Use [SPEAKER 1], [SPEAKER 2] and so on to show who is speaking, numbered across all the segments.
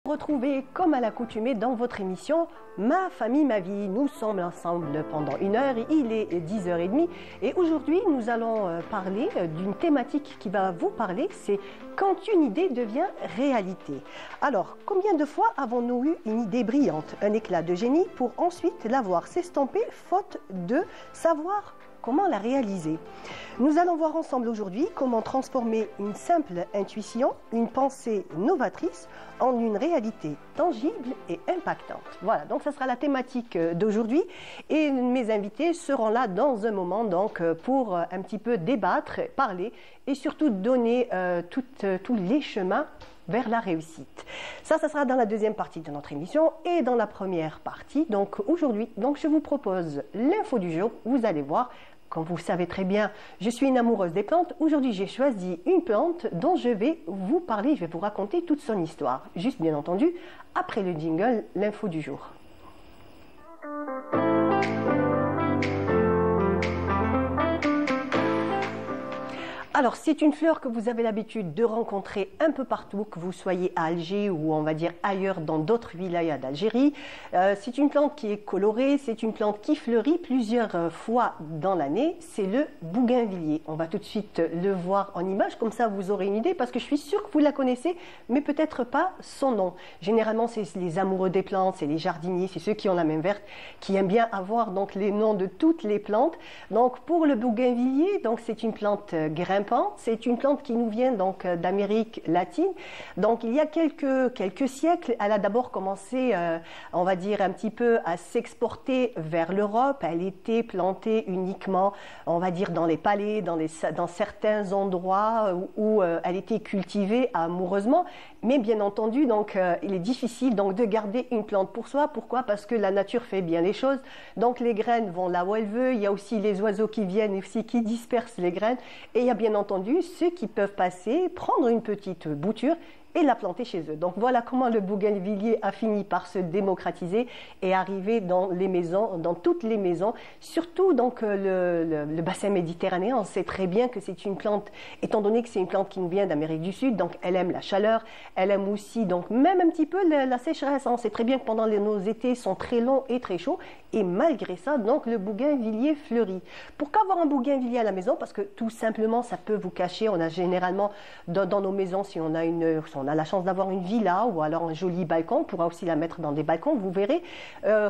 [SPEAKER 1] Retrouvez comme à l'accoutumée dans votre émission Ma famille, ma vie. Nous sommes ensemble pendant 1 heure, il est 10h30 et aujourd'hui nous allons parler d'une thématique qui va vous parler, c'est quand une idée devient réalité. Alors, combien de fois avons-nous eu une idée brillante, un éclat de génie pour ensuite la voir s'estomper faute de savoir comment la réaliser? Nous allons voir ensemble aujourd'hui comment transformer une simple intuition, une pensée novatrice, en une réalité tangible et impactante. Voilà, donc ça sera la thématique d'aujourd'hui et mes invités seront là dans un moment donc pour un petit peu débattre, parler et surtout donner tous les chemins vers la réussite. Ça sera dans la deuxième partie de notre émission et dans la première partie. Donc aujourd'hui, je vous propose l'info du jour. Vous allez voir. Comme vous le savez très bien, je suis une amoureuse des plantes. Aujourd'hui, j'ai choisi une plante dont je vais vous parler, je vais vous raconter toute son histoire. Juste bien entendu, après le jingle, l'info du jour. Alors, c'est une fleur que vous avez l'habitude de rencontrer un peu partout, que vous soyez à Alger ou on va dire ailleurs dans d'autres wilayas d'Algérie. C'est une plante qui est colorée, c'est une plante qui fleurit plusieurs fois dans l'année. C'est le bougainvillier. On va tout de suite le voir en image, comme ça vous aurez une idée parce que je suis sûre que vous la connaissez, mais peut-être pas son nom. Généralement, c'est les amoureux des plantes, c'est les jardiniers, c'est ceux qui ont la main verte, qui aiment bien avoir donc les noms de toutes les plantes. Donc, pour le bougainvillier, donc c'est une plante grimpante. C'est une plante qui nous vient donc d'Amérique latine. Donc il y a quelques siècles, elle a d'abord commencé, on va dire un petit peu à s'exporter vers l'Europe. Elle était plantée uniquement, on va dire dans les palais, dans certains endroits où elle était cultivée amoureusement. Mais bien entendu, donc il est difficile donc de garder une plante pour soi. Pourquoi? Parce que la nature fait bien les choses. Donc les graines vont là où elle veut. Il y a aussi les oiseaux qui viennent aussi qui dispersent les graines. Et il y a bien entendu ceux qui peuvent passer, prendre une petite bouture et la planter chez eux. Donc voilà comment le bougainvillier a fini par se démocratiser et arriver dans les maisons, dans toutes les maisons, surtout donc le bassin méditerranéen. On sait très bien que c'est une plante, étant donné que c'est une plante qui nous vient d'Amérique du Sud, donc elle aime la chaleur, elle aime aussi donc même un petit peu la sécheresse. On sait très bien que pendant nos étés sont très longs et très chauds et malgré ça, donc le bougainvillier fleurit. Pourquoi avoir un bougainvillier à la maison? Parce que tout simplement, ça peut vous cacher. On a généralement dans nos maisons, si on a la chance d'avoir une villa ou alors un joli balcon, on pourra aussi la mettre dans des balcons. Vous verrez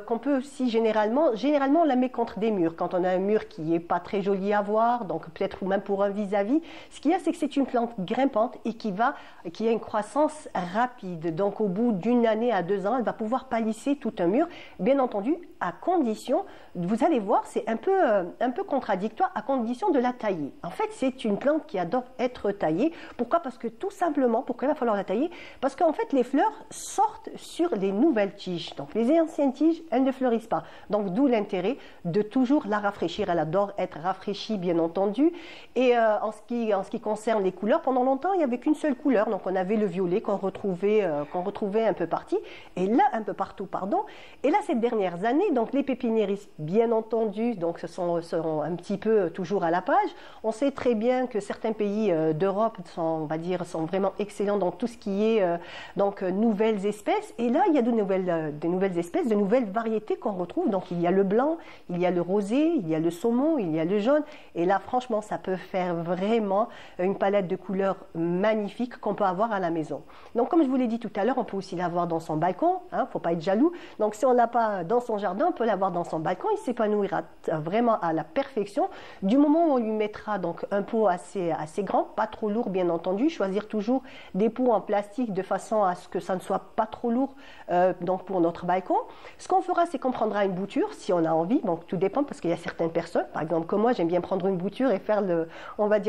[SPEAKER 1] qu'on peut aussi généralement on la met contre des murs. Quand on a un mur qui n'est pas très joli à voir, donc peut-être même pour un vis-à-vis, ce qu'il y a, c'est que c'est une plante grimpante et qui a une croissance rapide. Donc au bout d'1 année à 2 ans, elle va pouvoir palisser tout un mur. Bien entendu, à condition, vous allez voir, c'est un peu contradictoire, à condition de la tailler. En fait, c'est une plante qui adore être taillée. Pourquoi? Parce que tout simplement, pourquoi il va falloir la tailler? Parce qu'en fait, les fleurs sortent sur les nouvelles tiges. Donc, les anciennes tiges, elles ne fleurissent pas. Donc, d'où l'intérêt de toujours la rafraîchir. Elle adore être rafraîchie, bien entendu. Et en ce qui concerne les couleurs, pendant longtemps, il n'y avait qu'une seule couleur. Donc, on avait le violet qu'on retrouvait un peu partout. Et là, un peu partout, pardon. Et là, ces dernières années, donc les pépiniéristes, bien entendu, donc seront un petit peu toujours à la page. On sait très bien que certains pays d'Europe sont vraiment excellents dans tout ce qui est nouvelles espèces. Et là, il y a des nouvelles espèces, de nouvelles variétés qu'on retrouve. Donc, il y a le blanc, il y a le rosé, il y a le saumon, il y a le jaune. Et là, franchement, ça peut faire vraiment une palette de couleurs magnifique qu'on peut avoir à la maison. Donc, comme je vous l'ai dit tout à l'heure, on peut aussi l'avoir dans son balcon. Faut pas être jaloux. Donc, si on l'a pas dans son jardin, on peut l'avoir dans son balcon. Il s'épanouira vraiment à la perfection. Du moment où on lui mettra donc un pot assez grand, pas trop lourd, bien entendu. Choisir toujours des pots en plastique de façon à ce que ça ne soit pas trop lourd donc pour notre balcon. Ce qu'on fera, c'est qu'on prendra une bouture si on a envie. Donc tout dépend parce qu'il y a certaines personnes, par exemple comme moi, j'aime bien prendre une bouture et faire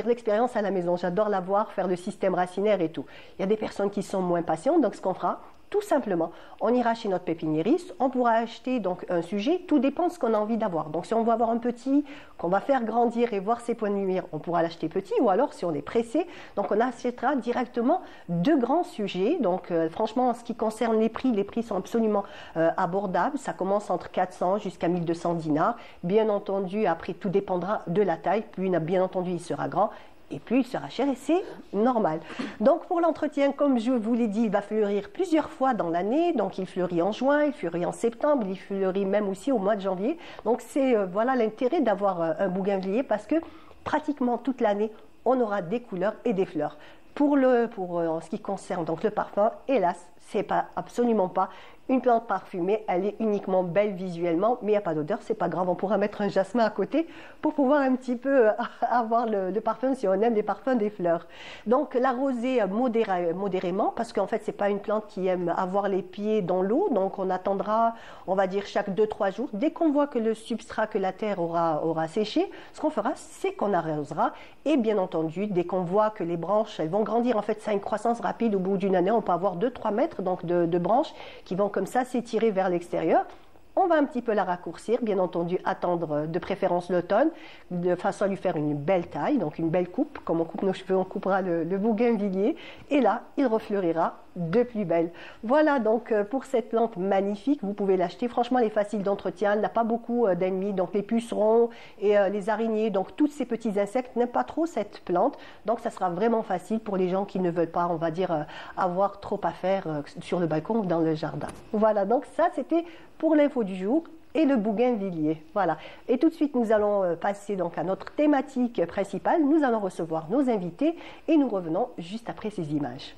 [SPEAKER 1] l'expérience à la maison. J'adore la voir, faire le système racinaire et tout. Il y a des personnes qui sont moins patientes, donc ce qu'on fera, tout simplement, on ira chez notre pépiniériste, on pourra acheter donc un sujet, tout dépend de ce qu'on a envie d'avoir. Donc si on veut avoir un petit, qu'on va faire grandir et voir ses lumière, on pourra l'acheter petit, ou alors si on est pressé, donc on achètera directement 2 grands sujets. Donc franchement, en ce qui concerne les prix sont absolument abordables. Ça commence entre 400 jusqu'à 1200 dinars. Bien entendu, après tout dépendra de la taille, puis bien entendu il sera grand. et plus il sera cher et c'est normal. Donc pour l'entretien, comme je vous l'ai dit, il va fleurir plusieurs fois dans l'année. Donc il fleurit en juin, il fleurit en septembre, il fleurit même aussi au mois de janvier. Donc c'est voilà l'intérêt d'avoir un bougainvillier parce que pratiquement toute l'année, on aura des couleurs et des fleurs. En ce qui concerne donc le parfum, hélas, c'est pas absolument pas une plante parfumée, elle est uniquement belle visuellement, mais il n'y a pas d'odeur, c'est pas grave, on pourra mettre un jasmin à côté pour pouvoir un petit peu avoir le parfum si on aime les parfums des fleurs. Donc l'arroser modérément, parce qu'en fait c'est pas une plante qui aime avoir les pieds dans l'eau, donc on attendra, on va dire chaque 2-3 jours. Dès qu'on voit que le substrat, que la terre aura séché, ce qu'on fera, c'est qu'on arrosera, et bien entendu, dès qu'on voit que les branches, elles vont grandir, en fait ça a une croissance rapide, au bout d'une année, on peut avoir 2-3 mètres donc de branches qui vont comme ça s'étirer vers l'extérieur. On va un petit peu la raccourcir, bien entendu attendre de préférence l'automne, de façon à lui faire une belle taille, donc une belle coupe. Comme on coupe nos cheveux, on coupera le bougainvillier. Et là, il refleurira de plus belle. Voilà donc pour cette plante magnifique. Vous pouvez l'acheter. Franchement, elle est facile d'entretien. Elle n'a pas beaucoup d'ennemis. Donc les pucerons et les araignées, donc tous ces petits insectes n'aiment pas trop cette plante. Donc ça sera vraiment facile pour les gens qui ne veulent pas, on va dire, avoir trop à faire sur le balcon ou dans le jardin. Voilà, donc ça c'était pour l'info du jour et le bougainvillier. Voilà. Et tout de suite, nous allons passer donc à notre thématique principale. Nous allons recevoir nos invités et nous revenons juste après ces images.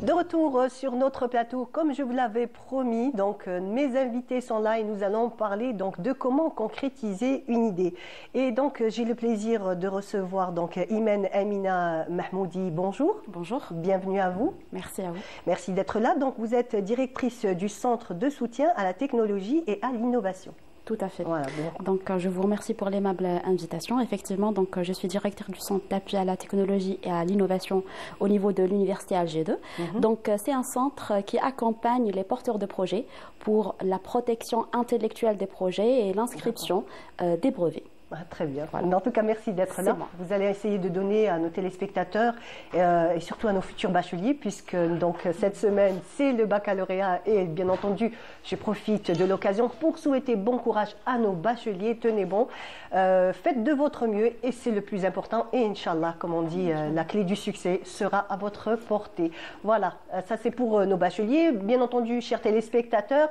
[SPEAKER 1] De retour sur notre plateau, comme je vous l'avais promis, donc mes invités sont là et nous allons parler donc de comment concrétiser une idée. Et donc j'ai le plaisir de recevoir donc Imen Amina Mahmoudi. Bonjour.
[SPEAKER 2] Bonjour.
[SPEAKER 1] Bienvenue à vous.
[SPEAKER 2] Merci à vous.
[SPEAKER 1] Merci d'être là. Donc vous êtes directrice du Centre de soutien à la technologie et à l'innovation.
[SPEAKER 2] Tout à fait.
[SPEAKER 1] Voilà, bon.
[SPEAKER 2] Donc, je vous remercie pour l'aimable invitation. Effectivement, donc, je suis directrice du Centre d'appui à la technologie et à l'innovation au niveau de l'Université Alger 2. Donc, c'est un centre qui accompagne les porteurs de projets pour la protection intellectuelle des projets et l'inscription des brevets.
[SPEAKER 1] Ah, très bien. Voilà. En tout cas, merci d'être là.
[SPEAKER 2] Moi.
[SPEAKER 1] Vous allez essayer de donner à nos téléspectateurs et surtout à nos futurs bacheliers, puisque donc cette semaine, c'est le baccalauréat et bien entendu, je profite de l'occasion pour souhaiter bon courage à nos bacheliers. Tenez bon, faites de votre mieux et c'est le plus important. Et Inch'Allah, comme on dit, la clé du succès sera à votre portée. Voilà, ça c'est pour nos bacheliers. Bien entendu, chers téléspectateurs,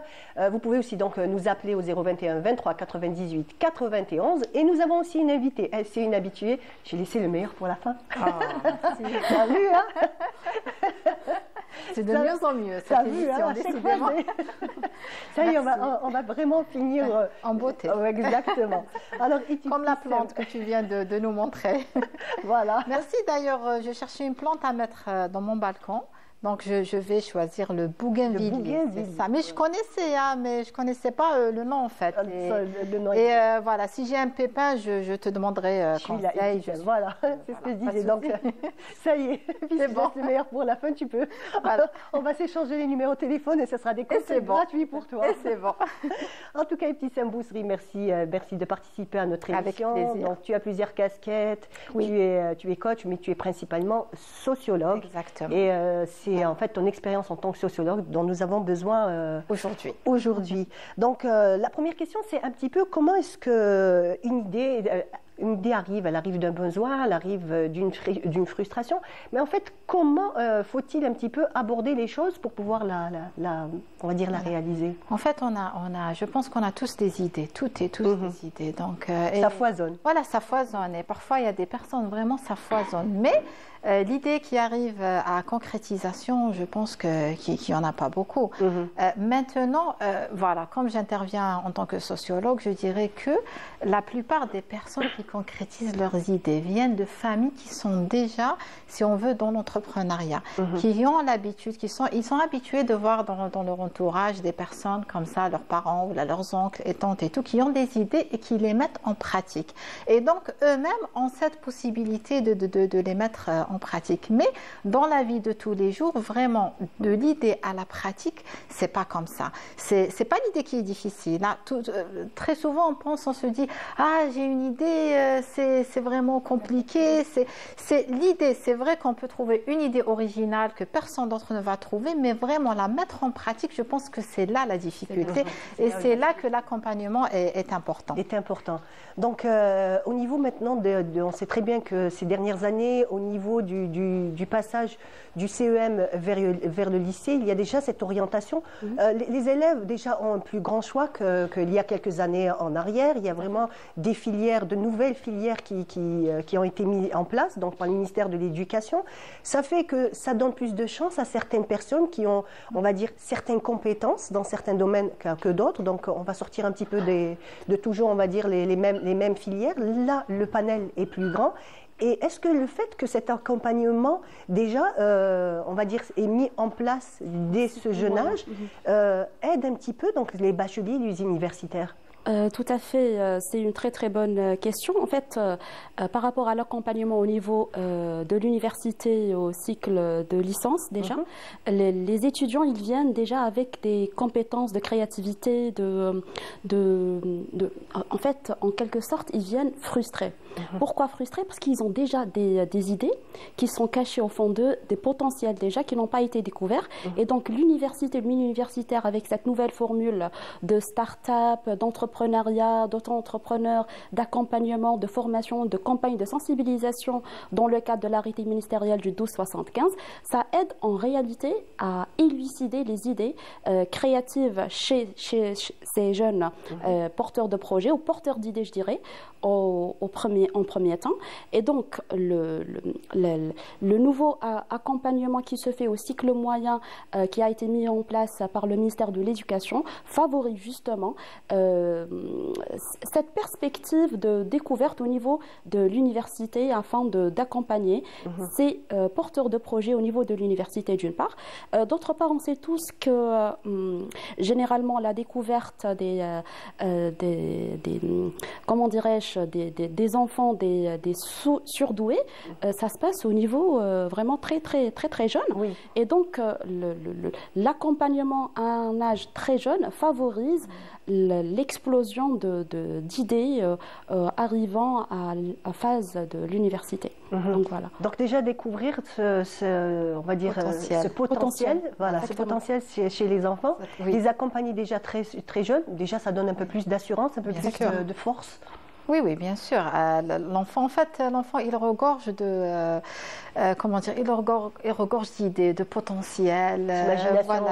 [SPEAKER 1] vous pouvez aussi donc nous appeler au 021 23 98 91 et nous avons aussi une invitée. Elle, c'est une habituée. J'ai laissé le meilleur pour la fin.
[SPEAKER 3] Ah,
[SPEAKER 1] T'as vu, hein?
[SPEAKER 3] C'est de mieux en mieux, cette émission, décidément.
[SPEAKER 1] Ça y est, on va vraiment finir
[SPEAKER 3] en beauté.
[SPEAKER 1] Exactement. Alors,
[SPEAKER 3] comme la plante que tu viens de nous montrer.
[SPEAKER 1] Voilà.
[SPEAKER 3] Merci. D'ailleurs, je cherchais une plante à mettre dans mon balcon. Donc, je vais choisir le bougainvillier. Ça. Mais je connaissais, hein, mais je ne connaissais pas le nom, en fait. Voilà, si j'ai un pépin, je te demanderai conseil.
[SPEAKER 1] Voilà, c'est ce que je disais. Donc, ça y est, c'est bon. Le meilleur pour la fin, tu peux. Voilà. On va s'échanger les numéros de téléphone et ce sera des conseils gratuits pour toi.
[SPEAKER 3] Et c'est bon.
[SPEAKER 1] En tout cas, Ibtissam Bousri, merci de participer à notre émission.
[SPEAKER 3] Avec plaisir.
[SPEAKER 1] Donc, tu as plusieurs casquettes.
[SPEAKER 3] Oui.
[SPEAKER 1] Tu es coach, mais tu es principalement sociologue.
[SPEAKER 3] Exactement.
[SPEAKER 1] Et c'est en fait ton expérience en tant que sociologue dont nous avons besoin aujourd'hui. Donc, la première question, c'est un petit peu comment est-ce qu'une idée arrive, elle arrive d'un besoin, elle arrive d'une frustration, mais en fait, comment faut-il un petit peu aborder les choses pour pouvoir on va dire la réaliser?
[SPEAKER 3] En fait, je pense qu'on a tous des idées, toutes et tous des idées. Donc,
[SPEAKER 1] ça foisonne.
[SPEAKER 3] Voilà, ça foisonne. Et parfois, il y a des personnes, vraiment, ça foisonne. Mais l'idée qui arrive à concrétisation, je pense qu'il n'y en a pas beaucoup. Maintenant, voilà, comme j'interviens en tant que sociologue, je dirais que la plupart des personnes qui concrétisent leurs idées viennent de familles qui sont déjà, si on veut, dans l'entrepreneuriat, qui ont l'habitude, ils sont habitués de voir dans leur entourage des personnes comme ça, leurs parents ou leurs oncles et tantes et tout, qui ont des idées et qui les mettent en pratique. Et donc, eux-mêmes ont cette possibilité de les mettre en pratique. Mais dans la vie de tous les jours, vraiment, de l'idée à la pratique, c'est pas comme ça. C'est pas l'idée qui est difficile. Là, très souvent, on se dit, ah, j'ai une idée, c'est vraiment compliqué. C'est l'idée. C'est vrai qu'on peut trouver une idée originale que personne d'autre ne va trouver, mais vraiment la mettre en pratique, je pense que c'est là la difficulté. Et c'est là que l'accompagnement est important.
[SPEAKER 1] Est important. Donc, au niveau maintenant, on sait très bien que ces dernières années, au niveau du passage du CEM vers le lycée, il y a déjà cette orientation. Les élèves déjà ont un plus grand choix qu'il y a quelques années en arrière. Il y a vraiment des filières, de nouvelles filières qui ont été mises en place donc par le ministère de l'Éducation. Ça fait que ça donne plus de chance à certaines personnes qui ont, on va dire, certaines compétences dans certains domaines que d'autres. Donc, on va sortir un petit peu de toujours, on va dire, les mêmes filières. Là, le panel est plus grand. Et est-ce que le fait que cet accompagnement, déjà, on va dire, est mis en place dès ce jeune âge, aide un petit peu donc, les bacheliers, les universitaires?
[SPEAKER 2] Tout à fait, c'est une très très bonne question. En fait, par rapport à l'accompagnement au niveau de l'université au cycle de licence déjà, les étudiants ils viennent déjà avec des compétences de créativité, en fait, en quelque sorte, ils viennent frustrés. Pourquoi frustrés? Parce qu'ils ont déjà des idées qui sont cachées au fond d'eux, des potentiels déjà qui n'ont pas été découverts. Et donc l'université, le milieu universitaire avec cette nouvelle formule de start-up, d'entrepreneuriat, d'auto-entrepreneurs, d'accompagnement, de formation, de campagne de sensibilisation dans le cadre de l'arrêté ministériel du 1275, ça aide en réalité à élucider les idées créatives chez ces jeunes porteurs de projets ou porteurs d'idées, je dirais, en premier temps. Et donc, le nouveau accompagnement qui se fait au cycle moyen qui a été mis en place par le ministère de l'Éducation favorise justement cette perspective de découverte au niveau de l'université afin d'accompagner ces porteurs de projets au niveau de l'université d'une part. D'autre part, on sait tous que généralement la découverte comment dirais-je, des enfants, des surdoués, ça se passe au niveau vraiment très jeune.
[SPEAKER 1] Oui.
[SPEAKER 2] Et donc, l'accompagnement à un âge très jeune favorise l'explosion d'idées arrivant à la phase de l'université. Donc, voilà.
[SPEAKER 1] Donc déjà découvrir on va dire, ce potentiel, voilà, ce potentiel chez les enfants, les accompagner déjà très jeunes, déjà ça donne un peu plus d'assurance, un peu plus de force.
[SPEAKER 3] Oui, bien sûr. L'enfant, il regorge il regorge d'idées, de potentiel,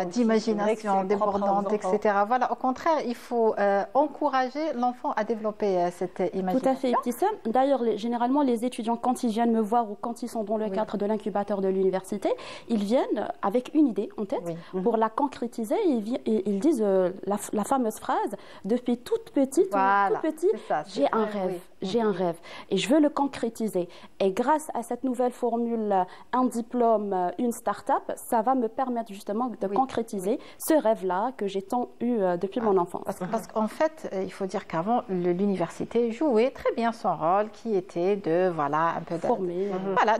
[SPEAKER 3] d'imagination débordante, etc. Voilà. Au contraire, il faut encourager l'enfant à développer cette imagination.
[SPEAKER 2] Tout à fait, Ibtissam. D'ailleurs, généralement, les étudiants, quand ils viennent me voir ou quand ils sont dans le cadre de l'incubateur de l'université, ils viennent avec une idée en tête pour la concrétiser. Ils disent la fameuse phrase, depuis toute petite, tout petit, j'ai un rêve, j'ai un rêve et je veux le concrétiser. Et grâce à cette nouvelle formule, un diplôme, une start-up, ça va me permettre justement de concrétiser ce rêve-là que j'ai tant eu depuis mon enfance.
[SPEAKER 3] Parce qu'en fait, il faut dire qu'avant, l'université jouait très bien son rôle, qui était de un peu
[SPEAKER 2] former,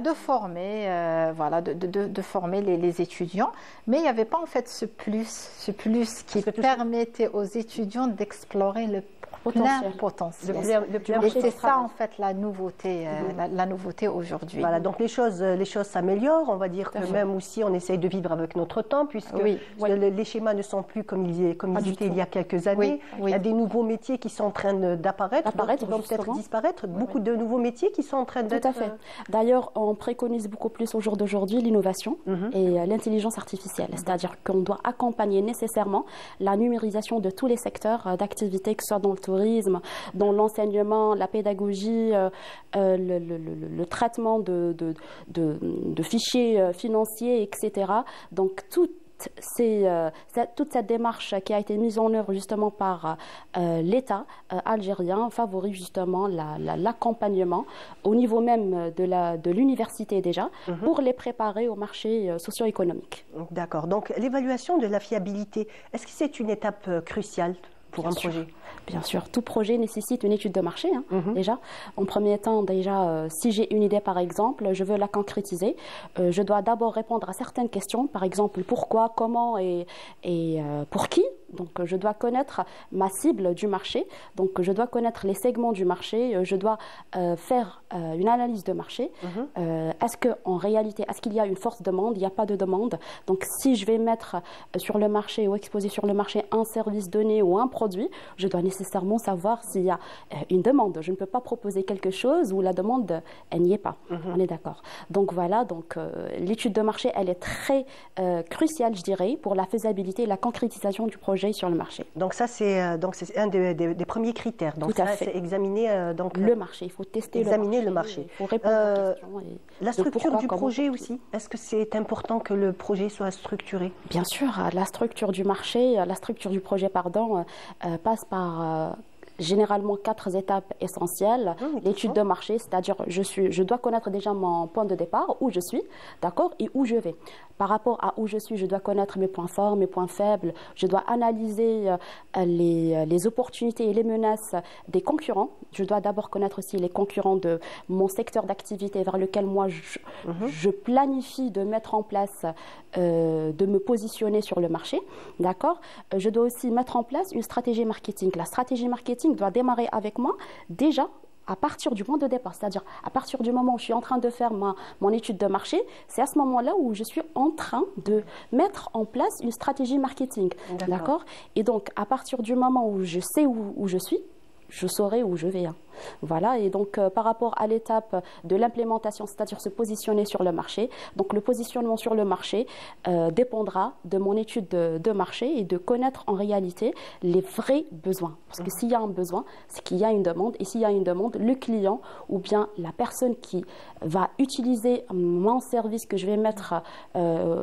[SPEAKER 3] de former, de former les étudiants. Mais il n'y avait pas en fait ce plus qui permettait aux étudiants d'explorer le plein potentiel. Et c'est ça en fait la nouveauté, la nouveauté aujourd'hui.
[SPEAKER 1] Voilà, donc les choses s'améliorent. On va dire que même aussi on essaye de vivre avec notre temps, puisque les schémas ne sont plus comme ils étaient il y a quelques années. Il y a des nouveaux métiers qui sont en train d'apparaître, qui vont peut-être disparaître. Beaucoup de nouveaux métiers qui sont en train d'être...
[SPEAKER 2] Tout à fait. D'ailleurs, on préconise beaucoup plus au jour d'aujourd'hui l'innovation et l'intelligence artificielle. C'est-à-dire qu'on doit accompagner nécessairement la numérisation de tous les secteurs d'activité, que ce soit dans le tourisme, dans l'enseignement, la pédagogie, le traitement de fichiers financiers, etc. Donc, toute cette démarche qui a été mise en œuvre justement par l'État algérien favorise justement l'accompagnement au niveau même de l'université déjà pour les préparer au marché socio-économique.
[SPEAKER 1] D'accord. Donc l'évaluation de la fiabilité, est-ce que c'est une étape cruciale pour un projet?
[SPEAKER 2] Bien sûr, tout projet nécessite une étude de marché, déjà. En premier temps, si j'ai une idée, par exemple, je veux la concrétiser, je dois d'abord répondre à certaines questions, par exemple, pourquoi, comment et pour qui. Donc, je dois connaître ma cible du marché, donc je dois connaître les segments du marché, je dois faire une analyse de marché. Est-ce qu'en réalité, est-ce qu'il y a une forte demande? Il n'y a pas de demande. Donc, si je vais mettre sur le marché ou exposer sur le marché un service donné ou un produit, je dois nécessairement savoir s'il y a une demande. Je ne peux pas proposer quelque chose où la demande, elle n'y est pas. On est d'accord. Donc, voilà, l'étude de marché, elle est très cruciale, je dirais, pour la faisabilité et la concrétisation du projet sur le marché.
[SPEAKER 1] Donc ça, c'est un des premiers critères. Donc
[SPEAKER 2] tout à
[SPEAKER 1] ça,
[SPEAKER 2] fait.
[SPEAKER 1] C'est examiner
[SPEAKER 2] le marché. Il faut tester
[SPEAKER 1] le marché.
[SPEAKER 2] Il faut répondre aux questions.
[SPEAKER 1] La structure du projet aussi. Est-ce que c'est important que le projet soit structuré?
[SPEAKER 2] Bien sûr. La structure du marché, la structure du projet, passe par... généralement 4 étapes essentielles. L'étude de marché, c'est-à-dire je dois connaître déjà mon point de départ, où je suis, d'accord, et où je vais. Par rapport à où je suis, je dois connaître mes points forts, mes points faibles. Je dois analyser les opportunités et les menaces des concurrents. Je dois d'abord connaître aussi les concurrents de mon secteur d'activité vers lequel moi je planifie de mettre en place, de me positionner sur le marché. D'accord ? Je dois aussi mettre en place une stratégie marketing. La stratégie marketing doit démarrer avec moi déjà à partir du point de départ, c'est-à-dire à partir du moment où je suis en train de faire mon étude de marché, c'est à ce moment-là où je suis en train de mettre en place une stratégie marketing. D'accord ? Et donc, à partir du moment où je sais où je suis, je saurai où je vais. Voilà, et donc par rapport à l'étape de l'implémentation, c'est-à-dire se positionner sur le marché, donc le positionnement sur le marché dépendra de mon étude de marché et de connaître en réalité les vrais besoins. Parce que s'il y a un besoin, c'est qu'il y a une demande, et s'il y a une demande, le client ou bien la personne qui va utiliser mon service que je vais mettre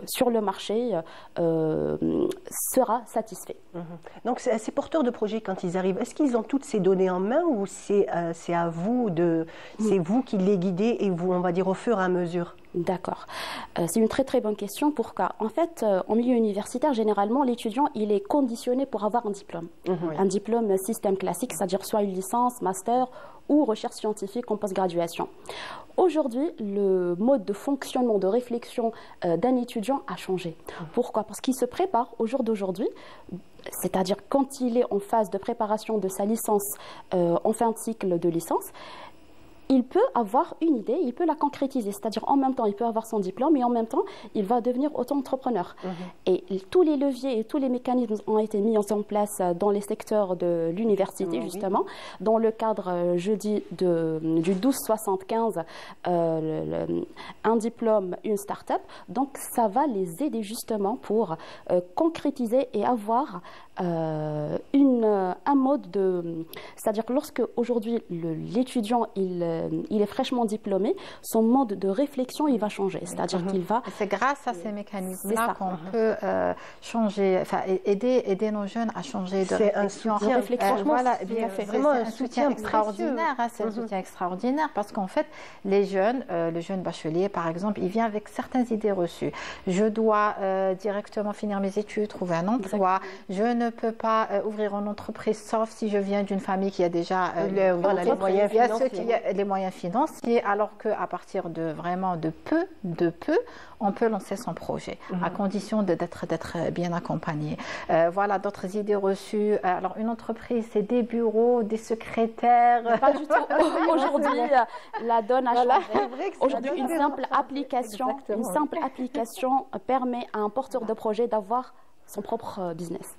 [SPEAKER 2] sur le marché sera satisfait.
[SPEAKER 1] Donc ces porteurs de projets, quand ils arrivent, est-ce qu'ils ont toutes ces données en main ou c'est à vous c'est vous qui les guidez et vous, on va dire, au fur et à mesure?
[SPEAKER 2] D'accord. C'est une très très bonne question. Pourquoi? En fait, en milieu universitaire, généralement, l'étudiant, il est conditionné pour avoir un diplôme. Un diplôme système classique, c'est-à-dire soit une licence, master ou recherche scientifique en post-graduation. Aujourd'hui, le mode de fonctionnement, de réflexion d'un étudiant a changé. Pourquoi? Parce qu'il se prépare au jour d'aujourd'hui, c'est-à-dire quand il est en phase de préparation de sa licence en fin de cycle de licence, il peut avoir une idée, il peut la concrétiser. C'est-à-dire en même temps, il peut avoir son diplôme et en même temps, il va devenir auto-entrepreneur. Et tous les leviers et tous les mécanismes ont été mis en place dans les secteurs de l'université, justement. Dans le cadre, je dis, du 1275, un diplôme, une start-up. Donc, ça va les aider justement pour concrétiser et avoir un mode de... C'est-à-dire que lorsque aujourd'hui l'étudiant il il est fraîchement diplômé, son mode de réflexion, il va changer. C'est-à-dire qu'il va...
[SPEAKER 3] C'est grâce à ces mécanismes-là qu'on peut changer, enfin, aider nos jeunes à changer de réflexion.
[SPEAKER 1] Voilà,
[SPEAKER 3] c'est vraiment un soutien extraordinaire. C'est un soutien extraordinaire parce qu'en fait, les jeunes, le jeune bachelier, par exemple, il vient avec certaines idées reçues. Je dois directement finir mes études, trouver un emploi. Je ne peux pas ouvrir une entreprise sauf si je viens d'une famille qui a déjà
[SPEAKER 1] les moyens financiers.
[SPEAKER 3] Alors qu'à partir de vraiment de peu, on peut lancer son projet, à condition d'être bien accompagné. Voilà, d'autres idées reçues. Alors, une entreprise, c'est des bureaux, des secrétaires.
[SPEAKER 2] Pas du tout. Aujourd'hui, la donne a changé. Aujourd'hui, une simple application permet à un porteur de projet d'avoir son propre business,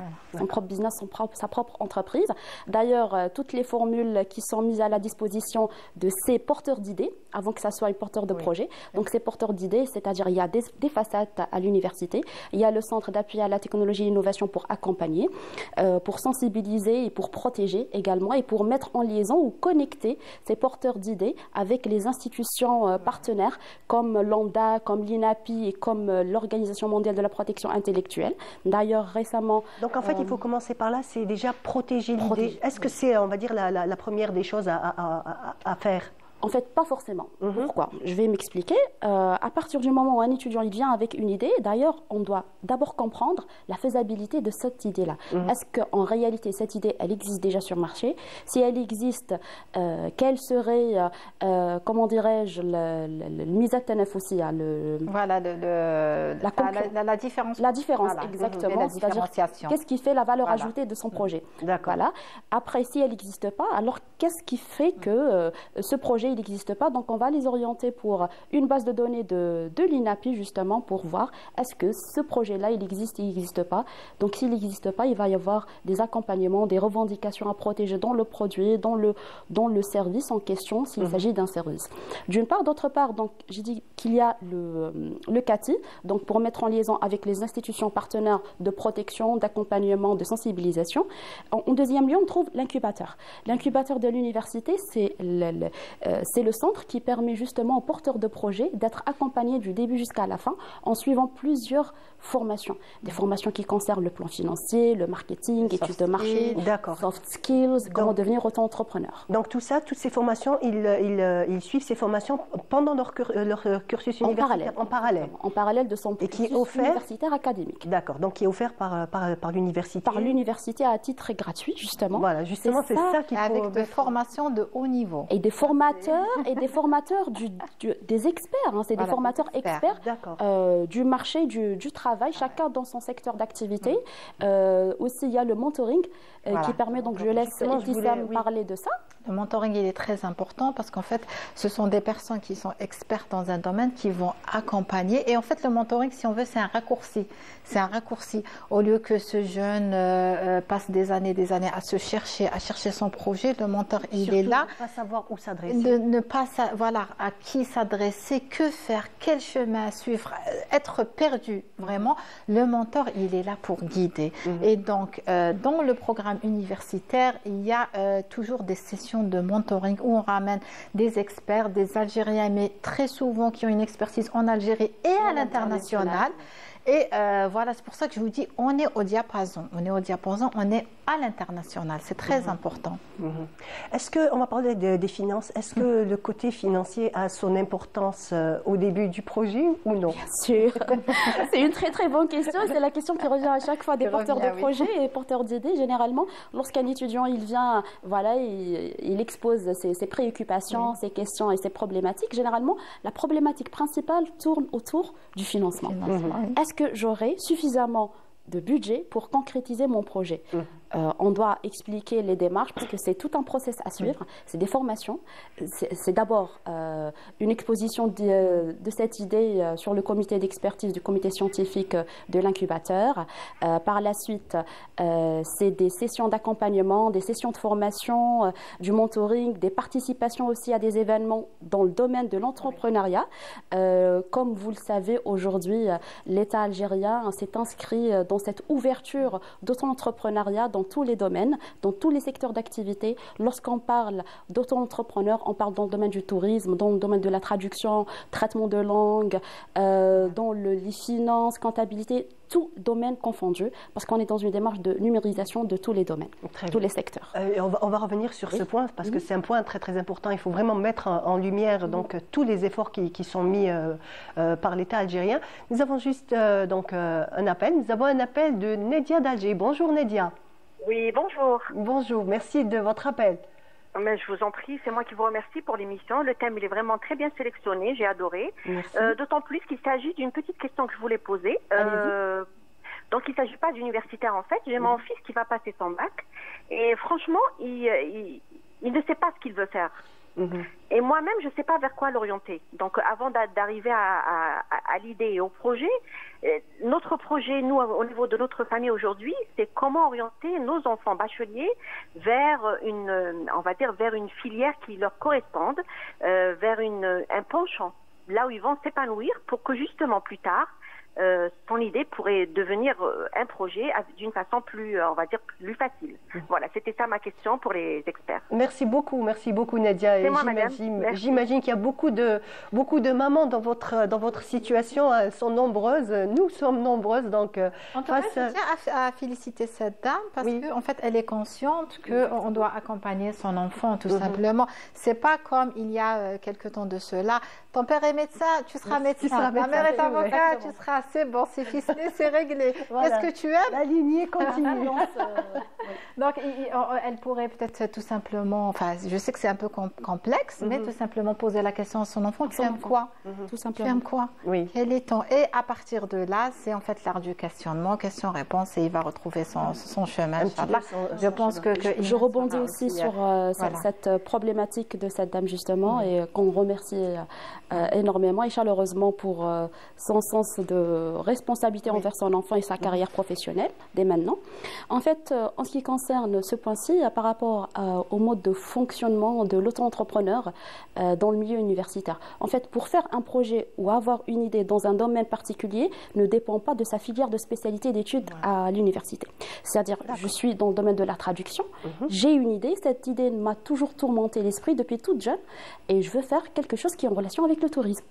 [SPEAKER 2] sa propre entreprise. D'ailleurs, toutes les formules qui sont mises à la disposition de ces porteurs d'idées, avant que ça soit un porteur de projet, donc ces porteurs d'idées, c'est-à-dire il y a des facettes à l'université, il y a le centre d'appui à la technologie et l'innovation pour accompagner, pour sensibiliser et pour protéger également, et pour mettre en liaison ou connecter ces porteurs d'idées avec les institutions partenaires comme l'ONDA, comme l'INAPI et comme l'Organisation mondiale de la protection intellectuelle. D'ailleurs, récemment...
[SPEAKER 1] Donc, en fait, il faut commencer par là, c'est déjà protéger l'idée. Est-ce que c'est, on va dire, la première des choses à faire?
[SPEAKER 2] En fait, pas forcément. Pourquoi? Je vais m'expliquer. À partir du moment où un étudiant il vient avec une idée, d'ailleurs, on doit d'abord comprendre la faisabilité de cette idée-là. Est-ce qu'en réalité, cette idée, elle existe déjà sur le marché? Si elle existe, quelle serait, comment dirais-je, le mise à tenef aussi,
[SPEAKER 3] voilà, la différence.
[SPEAKER 2] La différence,
[SPEAKER 3] voilà,
[SPEAKER 2] exactement. C'est-à-dire, qu'est-ce qui fait la valeur ajoutée de son projet? Voilà. Après, si elle n'existe pas, alors qu'est-ce qui fait que ce projet il n'existe pas? Donc, on va les orienter pour une base de données de l'INAPI, justement, pour voir est-ce que ce projet-là, il existe ou il n'existe pas. Donc, s'il n'existe pas, il va y avoir des accompagnements, des revendications à protéger dans le produit, dans le service en question, s'il s'agit d'un service. D'une part. D'autre part, donc, j'ai dit qu'il y a le CATI, donc pour mettre en liaison avec les institutions partenaires de protection, d'accompagnement, de sensibilisation. En deuxième lieu, on trouve l'incubateur. L'incubateur de l'université, c'est le centre qui permet justement aux porteurs de projets d'être accompagnés du début jusqu'à la fin en suivant plusieurs formations. Des formations qui concernent le plan financier, le marketing, études de marché, soft skills, comment devenir auto-entrepreneur.
[SPEAKER 1] Donc tout ça, toutes ces formations, ils suivent ces formations pendant leur cursus universitaire
[SPEAKER 2] en parallèle de son cursus universitaire académique.
[SPEAKER 1] D'accord, donc qui est offert par l'université.
[SPEAKER 2] Par l'université à titre gratuit, justement.
[SPEAKER 1] Voilà, justement, c'est ça qu'il faut...
[SPEAKER 3] Avec des formations de haut niveau.
[SPEAKER 2] Et des formateurs, des experts, c'est des formateurs experts du marché du travail, chacun dans son secteur d'activité. Aussi, il y a le mentoring qui permet, donc je laisse Ibtissam parler de ça.
[SPEAKER 3] Le mentoring, il est très important parce qu'en fait, ce sont des personnes qui sont expertes dans un domaine qui vont accompagner. Et en fait, le mentoring, si on veut, c'est un raccourci. C'est un raccourci. Au lieu que ce jeune passe des années à chercher son projet, le mentor, il est là.
[SPEAKER 1] Ne pas savoir où s'adresser.
[SPEAKER 3] Ne pas voilà, à qui s'adresser, que faire, quel chemin suivre, être perdu, vraiment. Le mentor, il est là pour guider. Et donc, dans le programme universitaire, il y a toujours des sessions de mentoring où on ramène des experts, des Algériens, mais très souvent qui ont une expertise en Algérie et à l'international. Et voilà, c'est pour ça que je vous dis, on est au diapason. On est à l'international. C'est très important.
[SPEAKER 1] Est-ce que, on va parler des finances, est-ce que le côté financier a son importance au début du projet ou non?
[SPEAKER 2] Bien sûr. C'est une très très bonne question. C'est la question qui revient à chaque fois des porteurs de projets et porteurs d'idées. Généralement, lorsqu'un étudiant il vient, voilà, il expose ses préoccupations, ses questions et ses problématiques. Généralement, la problématique principale tourne autour du financement. Est-ce que j'aurai suffisamment de budget pour concrétiser mon projet? On doit expliquer les démarches parce que c'est tout un process à suivre. C'est des formations. C'est d'abord une exposition de cette idée sur le comité d'expertise du comité scientifique de l'incubateur. Par la suite, c'est des sessions d'accompagnement, des sessions de formation, du mentoring, des participations aussi à des événements dans le domaine de l'entrepreneuriat. Comme vous le savez, aujourd'hui, l'État algérien s'est inscrit dans cette ouverture d'auto-entrepreneuriat dans dans tous les domaines, dans tous les secteurs d'activité. Lorsqu'on parle d'auto-entrepreneurs, on parle dans le domaine du tourisme, dans le domaine de la traduction, traitement de langue, dans les finances, comptabilité, tout domaine confondu, parce qu'on est dans une démarche de numérisation de tous les domaines, tous les secteurs.
[SPEAKER 1] On va revenir sur ce point, parce que c'est un point très très important. Il faut vraiment mettre en lumière donc, tous les efforts qui sont mis par l'État algérien. Nous avons juste un appel. Nous avons un appel de Nedia d'Alger. Bonjour Nedia.
[SPEAKER 4] Oui, bonjour.
[SPEAKER 1] Bonjour, merci de votre appel.
[SPEAKER 4] Mais je vous en prie, c'est moi qui vous remercie pour l'émission. Le thème, il est vraiment très bien sélectionné, j'ai adoré. D'autant plus qu'il s'agit d'une petite question que je voulais poser. Donc, il ne s'agit pas d'universitaire, en fait. J'ai mon fils qui va passer son bac. Et franchement, il ne sait pas ce qu'il veut faire. Et moi-même, je ne sais pas vers quoi l'orienter. Donc, avant d'arriver à l'idée et au projet, notre projet, nous, au niveau de notre famille aujourd'hui, c'est comment orienter nos enfants bacheliers vers on va dire, vers une filière qui leur corresponde, vers un penchant, là où ils vont s'épanouir pour que justement plus tard, son idée pourrait devenir un projet d'une façon plus, on va dire, plus facile. Voilà, c'était ça ma question pour les experts.
[SPEAKER 1] Merci beaucoup Nadia.
[SPEAKER 4] C'est moi, madame.
[SPEAKER 1] J'imagine qu'il y a beaucoup de mamans dans votre situation. Elles sont nombreuses, nous sommes nombreuses. Donc,
[SPEAKER 3] en tout cas, je tiens à féliciter cette dame parce qu'en fait, elle est consciente qu'on doit accompagner son enfant, tout simplement. C'est pas comme il y a quelque temps de cela. Ton père est médecin, tu seras médecin. Ta mère est avocat, tu seras c'est bon, c'est ficelé, c'est réglé. Voilà. Qu'est-ce que tu aimes?
[SPEAKER 1] La lignée continue.
[SPEAKER 3] Donc, elle pourrait peut-être tout simplement, enfin, je sais que c'est un peu complexe, mais tout simplement poser la question à son enfant, tu aimes quoi?
[SPEAKER 2] Tout simplement.
[SPEAKER 3] Tu aimes quoi?
[SPEAKER 1] Oui.
[SPEAKER 3] Quel est ton... Et à partir de là, c'est en fait l'art du questionnement, question-réponse, et il va retrouver son chemin. Je pense que
[SPEAKER 2] je rebondis aussi sur cette problématique de cette dame, justement, et qu'on remercie énormément et chaleureusement pour son sens de responsabilité envers son enfant et sa carrière professionnelle dès maintenant. En fait, en ce qui concerne ce point-ci, par rapport au mode de fonctionnement de l'auto-entrepreneur dans le milieu universitaire, en fait, pour faire un projet ou avoir une idée dans un domaine particulier ne dépend pas de sa filière de spécialité d'études à l'université. C'est-à-dire, je suis dans le domaine de la traduction, j'ai une idée, cette idée m'a toujours tourmenté l'esprit depuis toute jeune et je veux faire quelque chose qui est en relation avec le tourisme.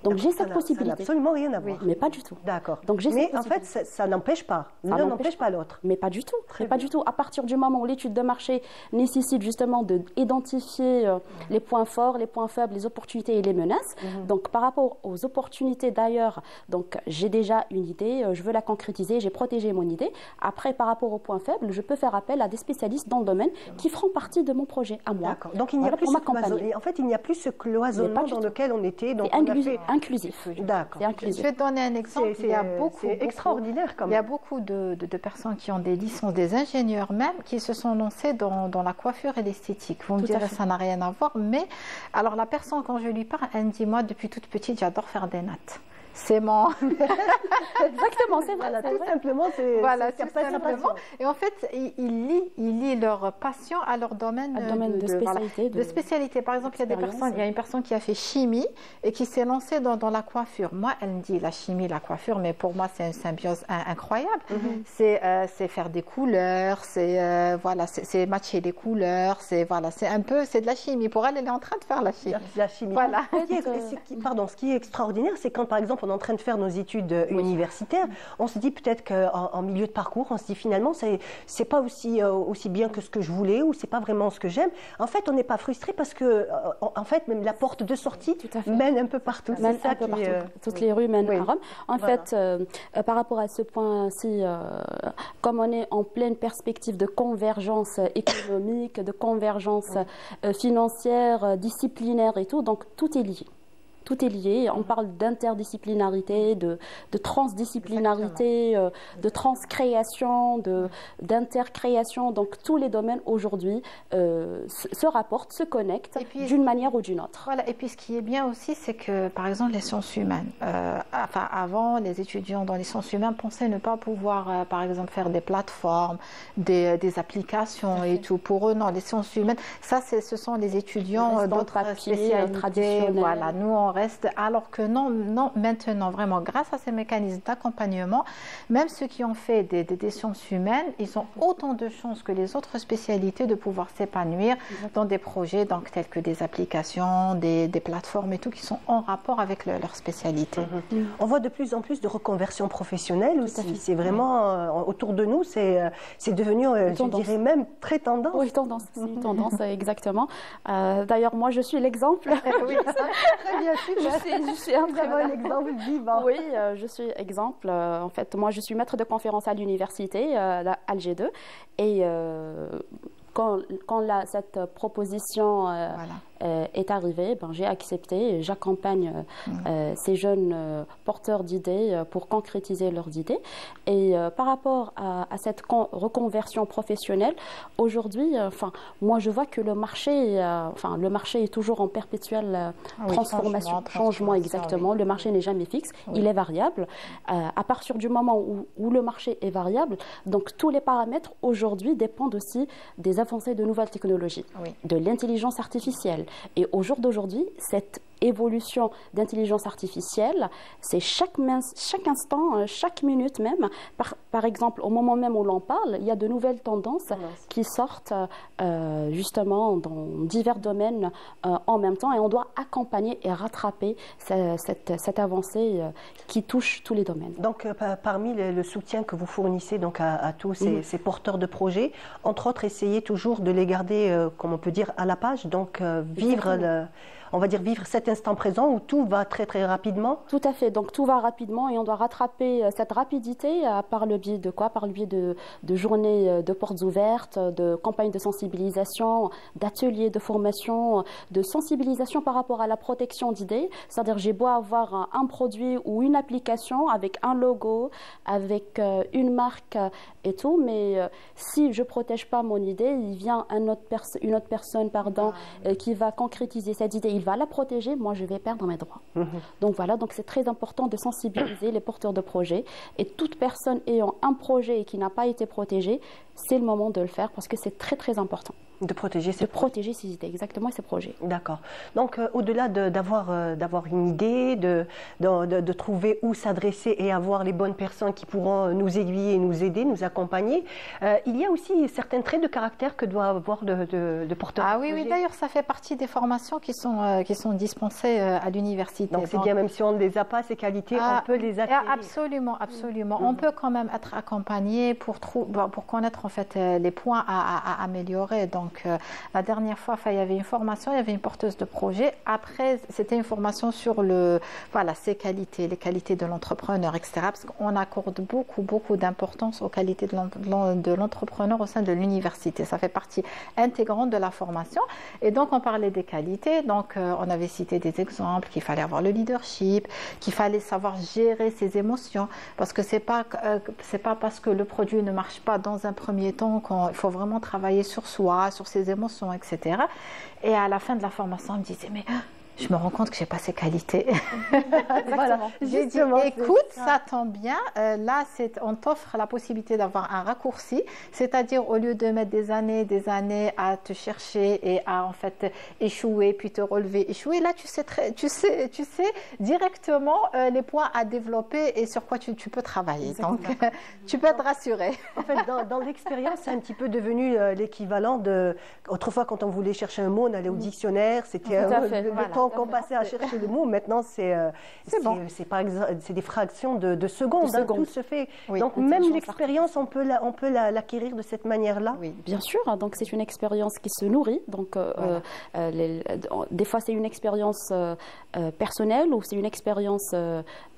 [SPEAKER 2] Donc j'ai cette possibilité.
[SPEAKER 1] Ça n'a absolument rien à voir.
[SPEAKER 2] Mais pas du tout.
[SPEAKER 1] D'accord. Mais en fait, ça n'empêche pas. L'un n'empêche pas l'autre.
[SPEAKER 2] Mais pas du tout. Pas du tout. À partir du moment où l'étude de marché nécessite justement d'identifier les points forts, les points faibles, les opportunités et les menaces. Donc par rapport aux opportunités d'ailleurs, donc j'ai déjà une idée, je veux la concrétiser, j'ai protégé mon idée. Après, par rapport aux points faibles, je peux faire appel à des spécialistes dans le domaine qui feront partie de mon projet à moi.
[SPEAKER 1] D'accord. Donc il n'y a plus ce cloisonnement. En fait, il n'y a plus ce cloisonnement dans lequel on était. Donc
[SPEAKER 2] inclusif.
[SPEAKER 3] D'accord. Je vais te donner un exemple.
[SPEAKER 1] C'est extraordinaire quand même.
[SPEAKER 3] Il y a beaucoup de personnes qui ont des licences, des ingénieurs même, qui se sont lancés dans la coiffure et l'esthétique. Vous me direz, ça n'a rien à voir. Mais alors la personne, quand je lui parle, elle me dit, moi, depuis toute petite, j'adore faire des nattes. C'est mon...
[SPEAKER 2] Exactement, c'est vrai.
[SPEAKER 1] Tout simplement, c'est
[SPEAKER 3] simplement. Et en fait, ils lient leur passion à leur domaine, de spécialité. Par exemple, il y a une personne qui a fait chimie et qui s'est lancée dans la coiffure. Moi, elle me dit la chimie, la coiffure, mais pour moi, c'est une symbiose incroyable. C'est faire des couleurs, c'est matcher les couleurs, c'est de la chimie. Pour elle, elle est en train de faire la chimie.
[SPEAKER 1] La chimie.
[SPEAKER 3] Voilà.
[SPEAKER 1] Ce qui est extraordinaire, c'est quand, par exemple, on est en train de faire nos études universitaires, on se dit peut-être qu'en milieu de parcours, on se dit finalement, c'est pas aussi bien que ce que je voulais ou c'est pas vraiment ce que j'aime. En fait, on n'est pas frustré parce que, en fait, même la porte de sortie mène un peu partout.
[SPEAKER 2] C'est ça qui toutes les rues mènent à Rome. En fait, par rapport à ce point-ci, comme on est en pleine perspective de convergence économique, de convergence financière, disciplinaire et tout, donc tout est lié. Tout est lié. On parle d'interdisciplinarité, de transdisciplinarité, de transcréation, d'intercréation. Donc tous les domaines aujourd'hui se rapportent, se connectent d'une manière ou d'une autre.
[SPEAKER 3] Voilà. Et puis ce qui est bien aussi, c'est que par exemple les sciences humaines, avant les étudiants dans les sciences humaines pensaient ne pas pouvoir par exemple faire des plateformes, des applications et tout. Pour eux, non, les sciences humaines, ça ce sont les étudiants d'autres spécialités. Voilà, nous on reste, alors que non, maintenant, vraiment, grâce à ces mécanismes d'accompagnement, même ceux qui ont fait des sciences humaines, ils ont autant de chances que les autres spécialités de pouvoir s'épanouir dans des projets donc, tels que des applications, des plateformes et tout, qui sont en rapport avec leur spécialité.
[SPEAKER 1] On voit de plus en plus de reconversions professionnelles aussi. C'est vraiment, autour de nous, c'est devenu, je dirais même, très tendance.
[SPEAKER 2] Oui, tendance, exactement. D'ailleurs, moi, je suis l'exemple.
[SPEAKER 1] Oui, très bien,
[SPEAKER 2] je suis un
[SPEAKER 1] très bon exemple vivant.
[SPEAKER 2] Oui, je suis exemple. En fait, moi, je suis maître de conférence à l'université, à Alger 2. Et quand cette proposition est arrivée, j'ai accepté et j'accompagne ces jeunes porteurs d'idées pour concrétiser leurs idées. Et par rapport à cette reconversion professionnelle, aujourd'hui, moi je vois que le marché est toujours en perpétuelle transformation, changement exactement. Le marché n'est jamais fixe, il est variable. À partir du moment où le marché est variable, donc tous les paramètres aujourd'hui dépendent aussi des avancées de nouvelles technologies, de l'intelligence artificielle. Et au jour d'aujourd'hui, cette évolution d'intelligence artificielle, c'est chaque instant, chaque minute même. Par exemple, au moment même où l'on parle, il y a de nouvelles tendances qui sortent justement dans divers domaines en même temps, et on doit accompagner et rattraper cette avancée qui touche tous les domaines.
[SPEAKER 1] Donc, parmi le soutien que vous fournissez donc à tous ces porteurs de projets, entre autres, essayez toujours de les garder, comme on peut dire, à la page, donc on va dire vivre cet instant présent où tout va très très rapidement.
[SPEAKER 2] Tout à fait, donc tout va rapidement et on doit rattraper cette rapidité par le biais de quoi? Par le biais de journées de portes ouvertes, de campagnes de sensibilisation, d'ateliers de formation, de sensibilisation par rapport à la protection d'idées. C'est-à-dire j'ai beau avoir un produit ou une application avec un logo, avec une marque et tout, mais si je ne protège pas mon idée, il vient une autre personne qui va concrétiser cette idée. Il va la protéger, moi je vais perdre mes droits. Donc voilà, donc c'est très important de sensibiliser les porteurs de projets, et toute personne ayant un projet et qui n'a pas été protégée, c'est le moment de le faire parce que c'est très très important.
[SPEAKER 1] De protéger
[SPEAKER 2] ses idées, exactement, et ses projets.
[SPEAKER 1] D'accord. Donc, au-delà d'avoir une idée, de trouver où s'adresser et avoir les bonnes personnes qui pourront nous aiguiller, nous aider, nous accompagner, il y a aussi certains traits de caractère que doit avoir le porteur de projet.
[SPEAKER 3] Oui, d'ailleurs, ça fait partie des formations qui sont dispensées à l'université.
[SPEAKER 1] Donc, c'est bien, même si on ne les a pas, ces qualités, on peut les acquérir.
[SPEAKER 3] Absolument. On peut quand même être accompagné pour connaître en fait les points à améliorer. Donc, la dernière fois, il y avait une formation, il y avait une porteuse de projet. Après, c'était une formation sur ses qualités, les qualités de l'entrepreneur, etc. Parce qu'on accorde beaucoup d'importance aux qualités de l'entrepreneur au sein de l'université. Ça fait partie intégrante de la formation. Et donc, on parlait des qualités. Donc, on avait cité des exemples, qu'il fallait avoir le leadership, qu'il fallait savoir gérer ses émotions. Parce que c'est pas parce que le produit ne marche pas dans un premier temps qu'il faut vraiment travailler sur soi, sur ses émotions, etc. Et à la fin de la formation, on me disait, mais je me rends compte que je n'ai pas ces qualités.
[SPEAKER 1] Voilà.
[SPEAKER 3] J'ai dit, écoute, ça tombe bien. Là, on t'offre la possibilité d'avoir un raccourci, c'est-à-dire au lieu de mettre des années à te chercher et à en fait échouer, puis te relever, échouer, là, tu sais directement les points à développer et sur quoi tu peux travailler.
[SPEAKER 1] Exactement.
[SPEAKER 3] Donc, tu peux être rassuré.
[SPEAKER 1] En fait, dans l'expérience, c'est un petit peu devenu l'équivalent de... Autrefois, quand on voulait chercher un mot, on allait au dictionnaire, c'était le temps qu'on passait à chercher le mot. Maintenant, c'est des fractions de secondes. Tout se fait.
[SPEAKER 2] Oui,
[SPEAKER 1] donc, même l'expérience, on peut l'acquérir de cette manière-là.
[SPEAKER 2] Oui, bien sûr. Donc, c'est une expérience qui se nourrit. Donc, des fois, c'est une expérience personnelle ou c'est une expérience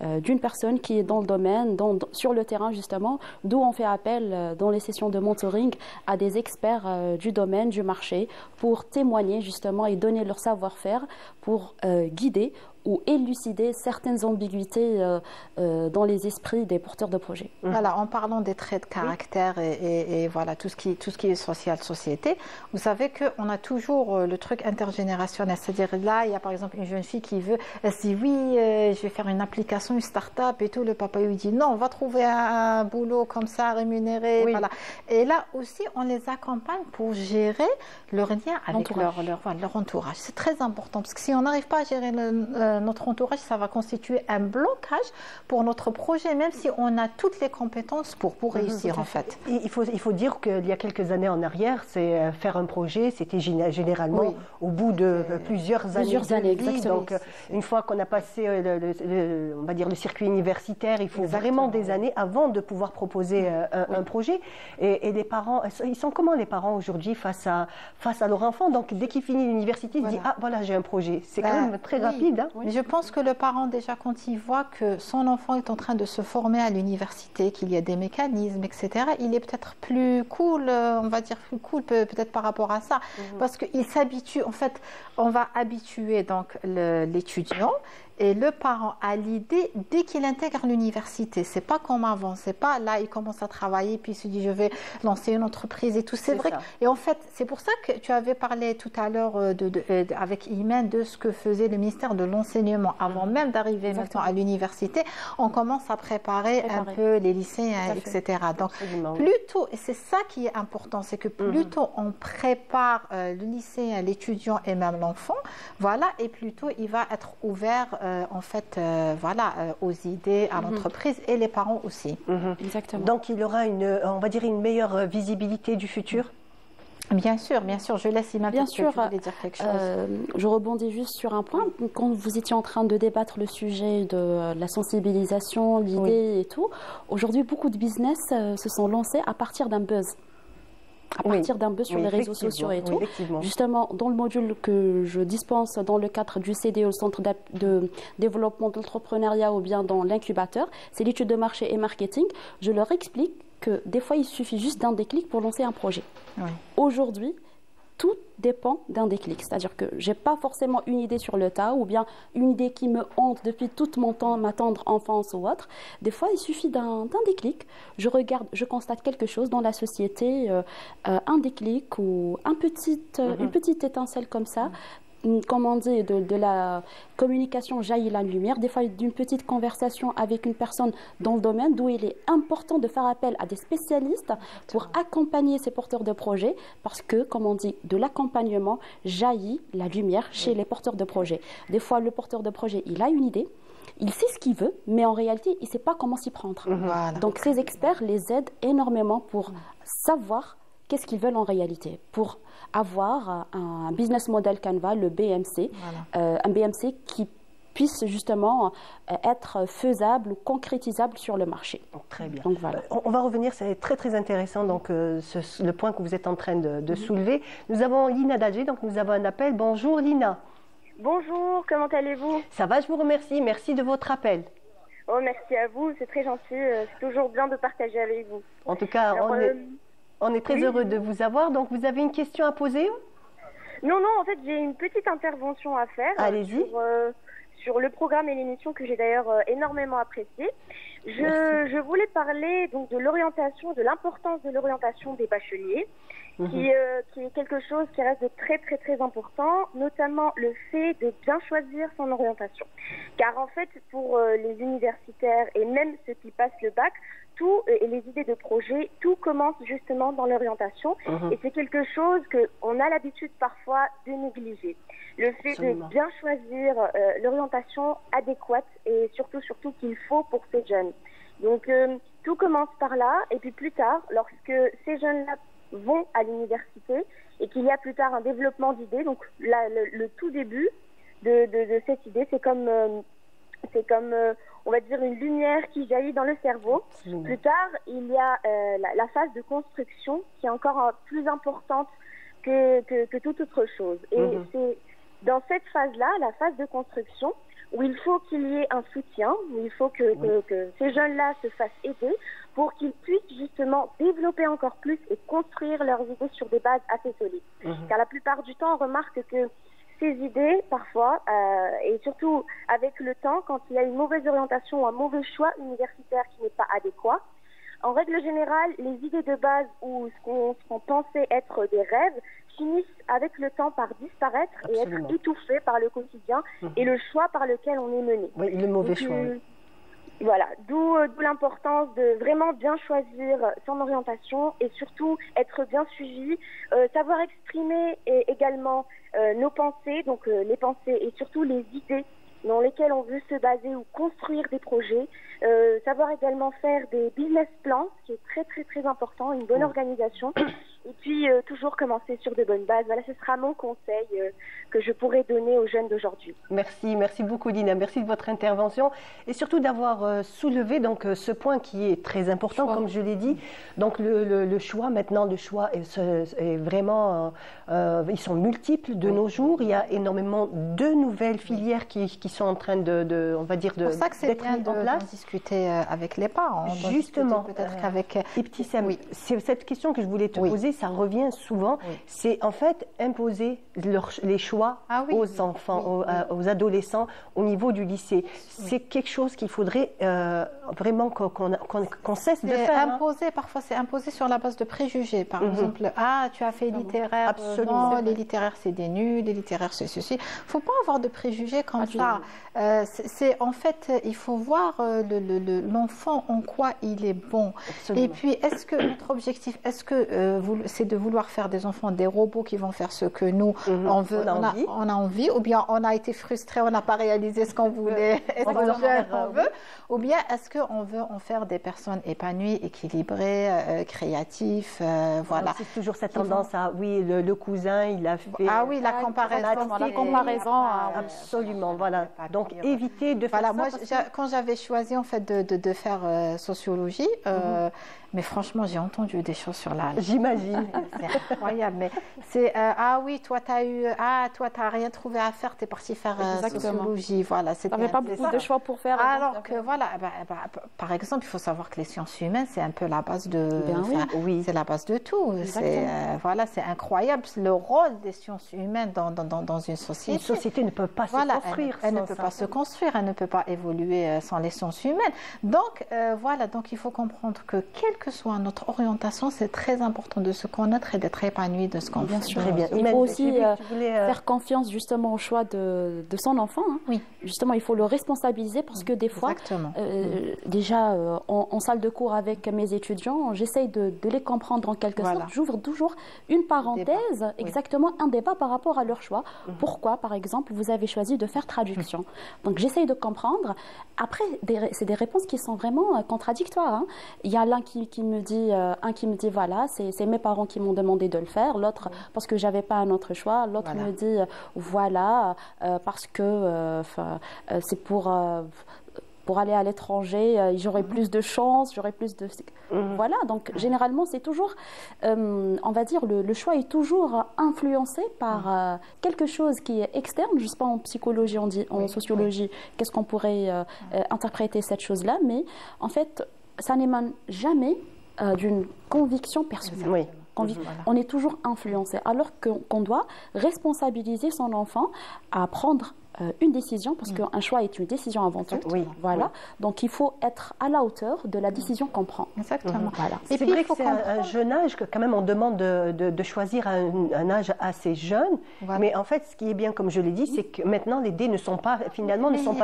[SPEAKER 2] d'une personne qui est dans le domaine, sur le terrain, justement, d'où on fait appel dans les sessions de mentoring à des experts du domaine, du marché, pour témoigner, justement, et donner leur savoir-faire pour guider ou élucider certaines ambiguïtés dans les esprits des porteurs de projets.
[SPEAKER 3] Voilà, en parlant des traits de caractère et voilà, tout ce qui est social, société, vous savez qu'on a toujours le truc intergénérationnel. C'est-à-dire là, il y a par exemple une jeune fille elle se dit oui, je vais faire une application, une start-up et tout. Le papa lui dit non, on va trouver un boulot comme ça, rémunéré. Oui. Voilà. Et là aussi, on les accompagne pour gérer leur lien avec leur entourage. C'est très important parce que si on n'arrive pas à gérer notre entourage, ça va constituer un blocage pour notre projet, même si on a toutes les compétences pour réussir en fait.
[SPEAKER 1] Il faut dire qu'il y a quelques années en arrière, c'est faire un projet, c'était généralement au bout de plusieurs années de vie. Donc une fois qu'on a passé on va dire le circuit universitaire, il faut vraiment des années avant de pouvoir proposer un projet. Et les parents, ils sont comment les parents aujourd'hui face à leur enfant? Donc dès qu'il finit l'université, il se dit ah voilà, j'ai un projet. C'est quand même très rapide. Hein?
[SPEAKER 3] Mais je pense que le parent déjà quand il voit que son enfant est en train de se former à l'université, qu'il y a des mécanismes, etc., il est peut-être plus cool, on va dire plus cool peut-être par rapport à ça, parce qu'il s'habitue, en fait, on va habituer donc l'étudiant et le parent à l'idée dès qu'il intègre l'université. C'est pas comme avant, c'est pas là il commence à travailler puis il se dit je vais lancer une entreprise et tout. C'est vrai. Et en fait, c'est pour ça que tu avais parlé tout à l'heure avec Imen de ce que faisait le ministère de l'enseignement avant même d'arriver maintenant à l'université. On commence à préparer un peu les lycéens, etc. Donc plutôt, et c'est ça qui est important, c'est que plutôt on prépare le lycéen, l'étudiant et même l'enfant, voilà, et plutôt il va être ouvert en fait, aux idées, à l'entreprise et les parents aussi.
[SPEAKER 2] Exactement.
[SPEAKER 1] Donc il aura on va dire une meilleure visibilité du futur.
[SPEAKER 3] Bien sûr, je laisse Imen.
[SPEAKER 2] Bien sûr,
[SPEAKER 3] tu voulais dire quelque chose.
[SPEAKER 2] Je rebondis juste sur un point. Quand vous étiez en train de débattre le sujet de la sensibilisation, l'idée et tout, aujourd'hui beaucoup de business se sont lancés à partir d'un buzz. À partir d'un buzz sur les réseaux sociaux et tout. Justement, dans le module que je dispense dans le cadre du CDE, le Centre de développement de l'entrepreneuriat, ou bien dans l'incubateur, c'est l'étude de marché et marketing, je leur explique que des fois, il suffit juste d'un déclic pour lancer un projet. Aujourd'hui, tout dépend d'un déclic. C'est-à-dire que je n'ai pas forcément une idée sur le tas ou bien une idée qui me hante depuis toute ma tendre enfance ou autre. Des fois, il suffit d'un déclic. Je regarde, je constate quelque chose dans la société, un déclic ou une petite étincelle comme ça. Comme on dit, de la communication jaillit la lumière. Des fois, d'une petite conversation avec une personne dans le domaine d'où il est important de faire appel à des spécialistes pour accompagner ces porteurs de projets, parce que, comme on dit, de l'accompagnement jaillit la lumière chez les porteurs de projets. Des fois, le porteur de projet, il a une idée, il sait ce qu'il veut, mais en réalité, il ne sait pas comment s'y prendre. Donc, ces experts les aident énormément pour savoir qu'est-ce qu'ils veulent en réalité, pour avoir un business model Canva, le BMC, un BMC qui puisse justement être faisable ou concrétisable sur le marché.
[SPEAKER 1] Très bien.
[SPEAKER 2] Donc, voilà.
[SPEAKER 1] On va revenir, c'est très très intéressant donc, le point que vous êtes en train de soulever. Nous avons Lina d'Alger, donc nous avons un appel. Bonjour Lina.
[SPEAKER 5] Bonjour, comment allez-vous?
[SPEAKER 1] Ça va, je vous remercie. Merci de votre appel.
[SPEAKER 5] Oh, merci à vous, c'est très gentil. C'est toujours bien de partager avec vous.
[SPEAKER 1] En tout cas, alors, on est très heureux de vous avoir. Donc, vous avez une question à poser?
[SPEAKER 5] Non, en fait, j'ai une petite intervention à faire.
[SPEAKER 1] Allez-y.
[SPEAKER 5] Sur le programme et l'émission que j'ai d'ailleurs énormément apprécié. Je voulais parler donc de l'orientation, de l'importance de l'orientation des bacheliers, qui est quelque chose qui reste de très très très important, notamment le fait de bien choisir son orientation. Car en fait, pour les universitaires et même ceux qui passent le bac, tout et les idées de projet, tout commence justement dans l'orientation. Et c'est quelque chose qu'on a l'habitude parfois de négliger. Le fait de bien choisir l'orientation adéquate et surtout qu'il faut pour ces jeunes. Donc tout commence par là, et puis plus tard, lorsque ces jeunes-là vont à l'université et qu'il y a plus tard un développement d'idées, donc là, le tout début de cette idée, c'est comme on va dire une lumière qui jaillit dans le cerveau. Plus tard, il y a la phase de construction qui est encore plus importante que toute autre chose. Et c'est dans cette phase-là, la phase de construction, où il faut qu'il y ait un soutien, où il faut que ces jeunes-là se fassent aider pour qu'ils puissent justement développer encore plus et construire leurs idées sur des bases assez solides. Car la plupart du temps, on remarque que ces idées, parfois, et surtout avec le temps, quand il y a une mauvaise orientation ou un mauvais choix universitaire qui n'est pas adéquat, en règle générale, les idées de base ou ce qu'on pensait être des rêves finissent avec le temps par disparaître et être étouffés par le quotidien et le choix par lequel on est mené.
[SPEAKER 1] Oui, le mauvais choix.
[SPEAKER 5] Voilà, d'où l'importance de vraiment bien choisir son orientation et surtout être bien suivi, savoir exprimer également nos pensées, donc les pensées et surtout les idées dans lesquels on veut se baser ou construire des projets, savoir également faire des business plans, ce qui est très très très important, une bonne organisation, et puis toujours commencer sur de bonnes bases. Voilà, ce sera mon conseil que je pourrais donner aux jeunes d'aujourd'hui.
[SPEAKER 1] Merci beaucoup Dina, merci de votre intervention et surtout d'avoir soulevé donc ce point qui est très important, comme je l'ai dit. Donc le choix maintenant, le choix est vraiment, ils sont multiples de nos jours. Il y a énormément de nouvelles filières qui sont en train on va dire,
[SPEAKER 3] d'être mises en place. C'est pour ça que c'est bien de discuter avec les parents.
[SPEAKER 1] Justement,
[SPEAKER 3] peut-être qu'avec
[SPEAKER 1] Ibtissam, c'est cette question que je voulais te poser, ça revient souvent. C'est en fait imposer les choix aux enfants, aux adolescents au niveau du lycée. C'est quelque chose qu'il faudrait vraiment qu'on cesse de faire.
[SPEAKER 3] Imposer, parfois c'est imposé sur la base de préjugés. Par exemple, tu as fait littéraire,
[SPEAKER 1] absolument.
[SPEAKER 3] Non, les littéraires c'est des nuls, les littéraires c'est ceci. Il ne faut pas avoir de préjugés comme ça. En fait, il faut voir l'enfant en quoi il est bon. Absolument. Et puis, est-ce que notre objectif, est-ce que c'est de vouloir faire des enfants des robots qui vont faire ce que nous on veut, on a envie, ou bien on a été frustré, on n'a pas réalisé ce qu'on voulait, ou bien est-ce qu'on veut en faire des personnes épanouies, équilibrées, créatifs, voilà.
[SPEAKER 1] C'est toujours cette tendance à, le cousin, il a fait...
[SPEAKER 3] Ah oui, la comparaison.
[SPEAKER 1] Absolument, voilà. Donc, éviter de faire ça.
[SPEAKER 3] Moi, quand j'avais choisi, en fait, de faire sociologie, mais franchement, j'ai entendu des choses sur la...
[SPEAKER 1] J'imagine.
[SPEAKER 3] C'est incroyable. Mais c'est, toi, t'as rien trouvé à faire, t'es parti faire sociologie. Voilà,
[SPEAKER 2] tu n'avais pas beaucoup de choix pour faire.
[SPEAKER 3] Alors que, voilà, par exemple, il faut savoir que les sciences humaines, c'est un peu la base de... C'est la base de tout. C'est incroyable le rôle des sciences humaines dans une société.
[SPEAKER 1] Une société ne peut pas se construire.
[SPEAKER 3] Elle ne peut pas se construire, elle ne peut pas évoluer sans les sciences humaines. Donc, donc il faut comprendre que quelle que soit notre orientation, c'est très important de se connaître et d'être épanoui de ce qu'on fait.
[SPEAKER 2] Bien sûr. Très bien. Il faut aussi faire confiance justement au choix de son enfant. Hein.
[SPEAKER 3] Oui.
[SPEAKER 2] Justement, il faut le responsabiliser parce que des fois, déjà en salle de cours avec mes étudiants, j'essaye de les comprendre en quelque sorte. J'ouvre toujours une parenthèse, exactement un débat par rapport à leur choix. Pourquoi, par exemple, vous avez choisi de faire traduction? Donc j'essaye de comprendre. Après, c'est des réponses qui sont vraiment contradictoires. Hein. Il y a l'un qui me dit voilà, c'est mes parents qui m'ont demandé de le faire, l'autre parce que j'avais pas un autre choix, l'autre me dit voilà parce que c'est pour aller à l'étranger, j'aurai plus de chance, j'aurai plus de... Voilà, donc généralement c'est toujours, on va dire, le choix est toujours influencé par quelque chose qui est externe. Je ne sais pas, en psychologie, on dit, en sociologie, qu'est-ce qu'on pourrait interpréter cette chose-là, mais en fait, ça n'émane jamais d'une conviction personnelle. On est toujours influencé, alors qu'on doit responsabiliser son enfant à prendre une décision, parce qu'un choix est une décision avant tout. Voilà. Donc il faut être à la hauteur de la décision qu'on prend.
[SPEAKER 3] Exactement.
[SPEAKER 1] Voilà. Et c'est vrai que c'est un jeune âge que quand même on demande de choisir un âge assez jeune. Mais en fait, ce qui est bien, comme je l'ai dit, c'est que maintenant les dés ne sont pas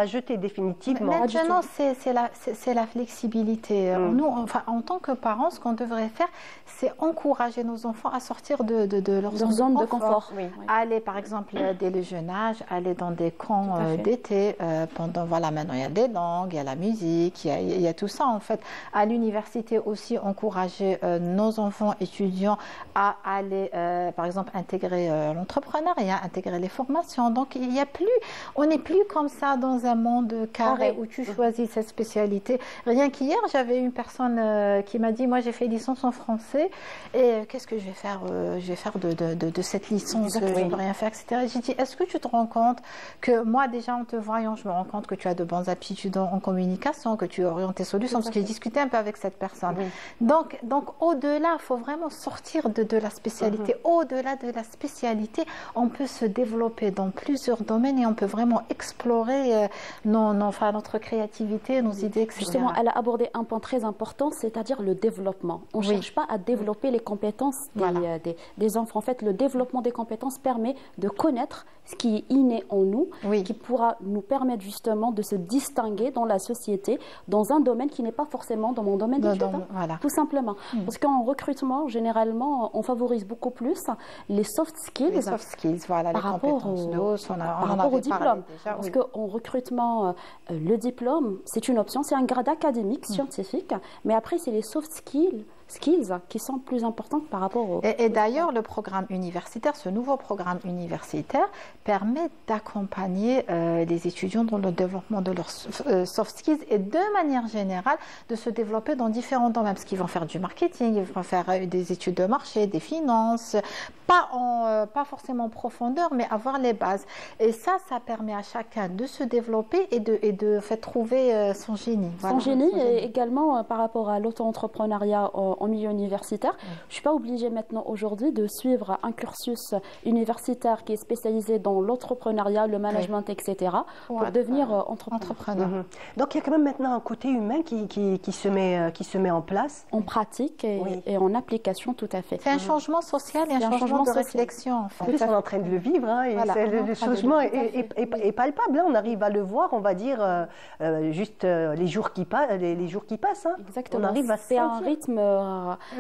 [SPEAKER 1] jetés définitivement.
[SPEAKER 3] Maintenant, c'est la flexibilité. Nous, en tant que parents, ce qu'on devrait faire, c'est encourager nos enfants à sortir de leur zone de confort. Aller, par exemple, dès le jeune âge, aller dans des camps d'été, maintenant il y a des langues, il y a la musique, il y a tout ça en fait. À l'université aussi, encourager nos enfants étudiants à aller, par exemple, intégrer l'entrepreneuriat, intégrer les formations. Donc on n'est plus comme ça dans un monde carré où tu choisis cette spécialité. Rien qu'hier, j'avais une personne qui m'a dit, moi j'ai fait licence en français et qu'est-ce que je vais faire de cette licence, je ne peux rien faire, etc. J'ai dit, est-ce que tu te rends compte que moi, déjà, en te voyant, je me rends compte que tu as de bonnes aptitudes en communication, que tu es orienté solution, parce que j'ai discuté un peu avec cette personne. Donc au-delà, il faut vraiment sortir de la spécialité. Au-delà de la spécialité, on peut se développer dans plusieurs domaines et on peut vraiment explorer notre créativité, nos idées, etc.
[SPEAKER 2] Justement, elle a abordé un point très important, c'est-à-dire le développement. On ne cherche pas à développer les compétences des enfants. En fait, le développement des compétences permet de connaître ce qui est inné en nous,
[SPEAKER 3] Oui.
[SPEAKER 2] qui pourra nous permettre justement de se distinguer dans la société, dans un domaine qui n'est pas forcément dans mon domaine d'études,
[SPEAKER 3] Voilà.
[SPEAKER 2] tout simplement. Parce qu'en recrutement, généralement, on favorise beaucoup plus les soft skills,
[SPEAKER 3] Les soft skills, voilà,
[SPEAKER 2] par
[SPEAKER 3] les
[SPEAKER 2] rapport
[SPEAKER 3] compétences
[SPEAKER 2] au,
[SPEAKER 3] d'os,
[SPEAKER 2] par rapport au diplôme.
[SPEAKER 3] Déjà,
[SPEAKER 2] Parce
[SPEAKER 3] oui.
[SPEAKER 2] qu'en recrutement, le diplôme, c'est une option, c'est un grade académique, scientifique, mais après, c'est les soft skills qui sont plus importantes par rapport au...
[SPEAKER 3] Et d'ailleurs, le programme universitaire, ce nouveau programme universitaire, permet d'accompagner les étudiants dans le développement de leurs soft skills et de manière générale de se développer dans différents domaines, parce qu'ils vont faire du marketing, ils vont faire des études de marché, des finances, pas forcément en profondeur, mais avoir les bases. Et ça permet à chacun de se développer et de faire trouver son génie.
[SPEAKER 2] Son génie, et également par rapport à l'auto-entrepreneuriat en milieu universitaire. Je ne suis pas obligée maintenant aujourd'hui de suivre un cursus universitaire qui est spécialisé dans l'entrepreneuriat, le management, etc. pour devenir entrepreneur.
[SPEAKER 1] Donc il y a quand même maintenant un côté humain qui se met en place.
[SPEAKER 2] En pratique et en application, tout à fait.
[SPEAKER 3] C'est un changement social et un changement de réflexion. En fait.
[SPEAKER 1] En plus, on est en train de le vivre. Hein, et
[SPEAKER 3] Voilà.
[SPEAKER 1] le changement est palpable. Hein, on arrive à le voir, on va dire, juste les jours qui passent. Hein.
[SPEAKER 2] Exactement.
[SPEAKER 1] On arrive à
[SPEAKER 2] c'est un rythme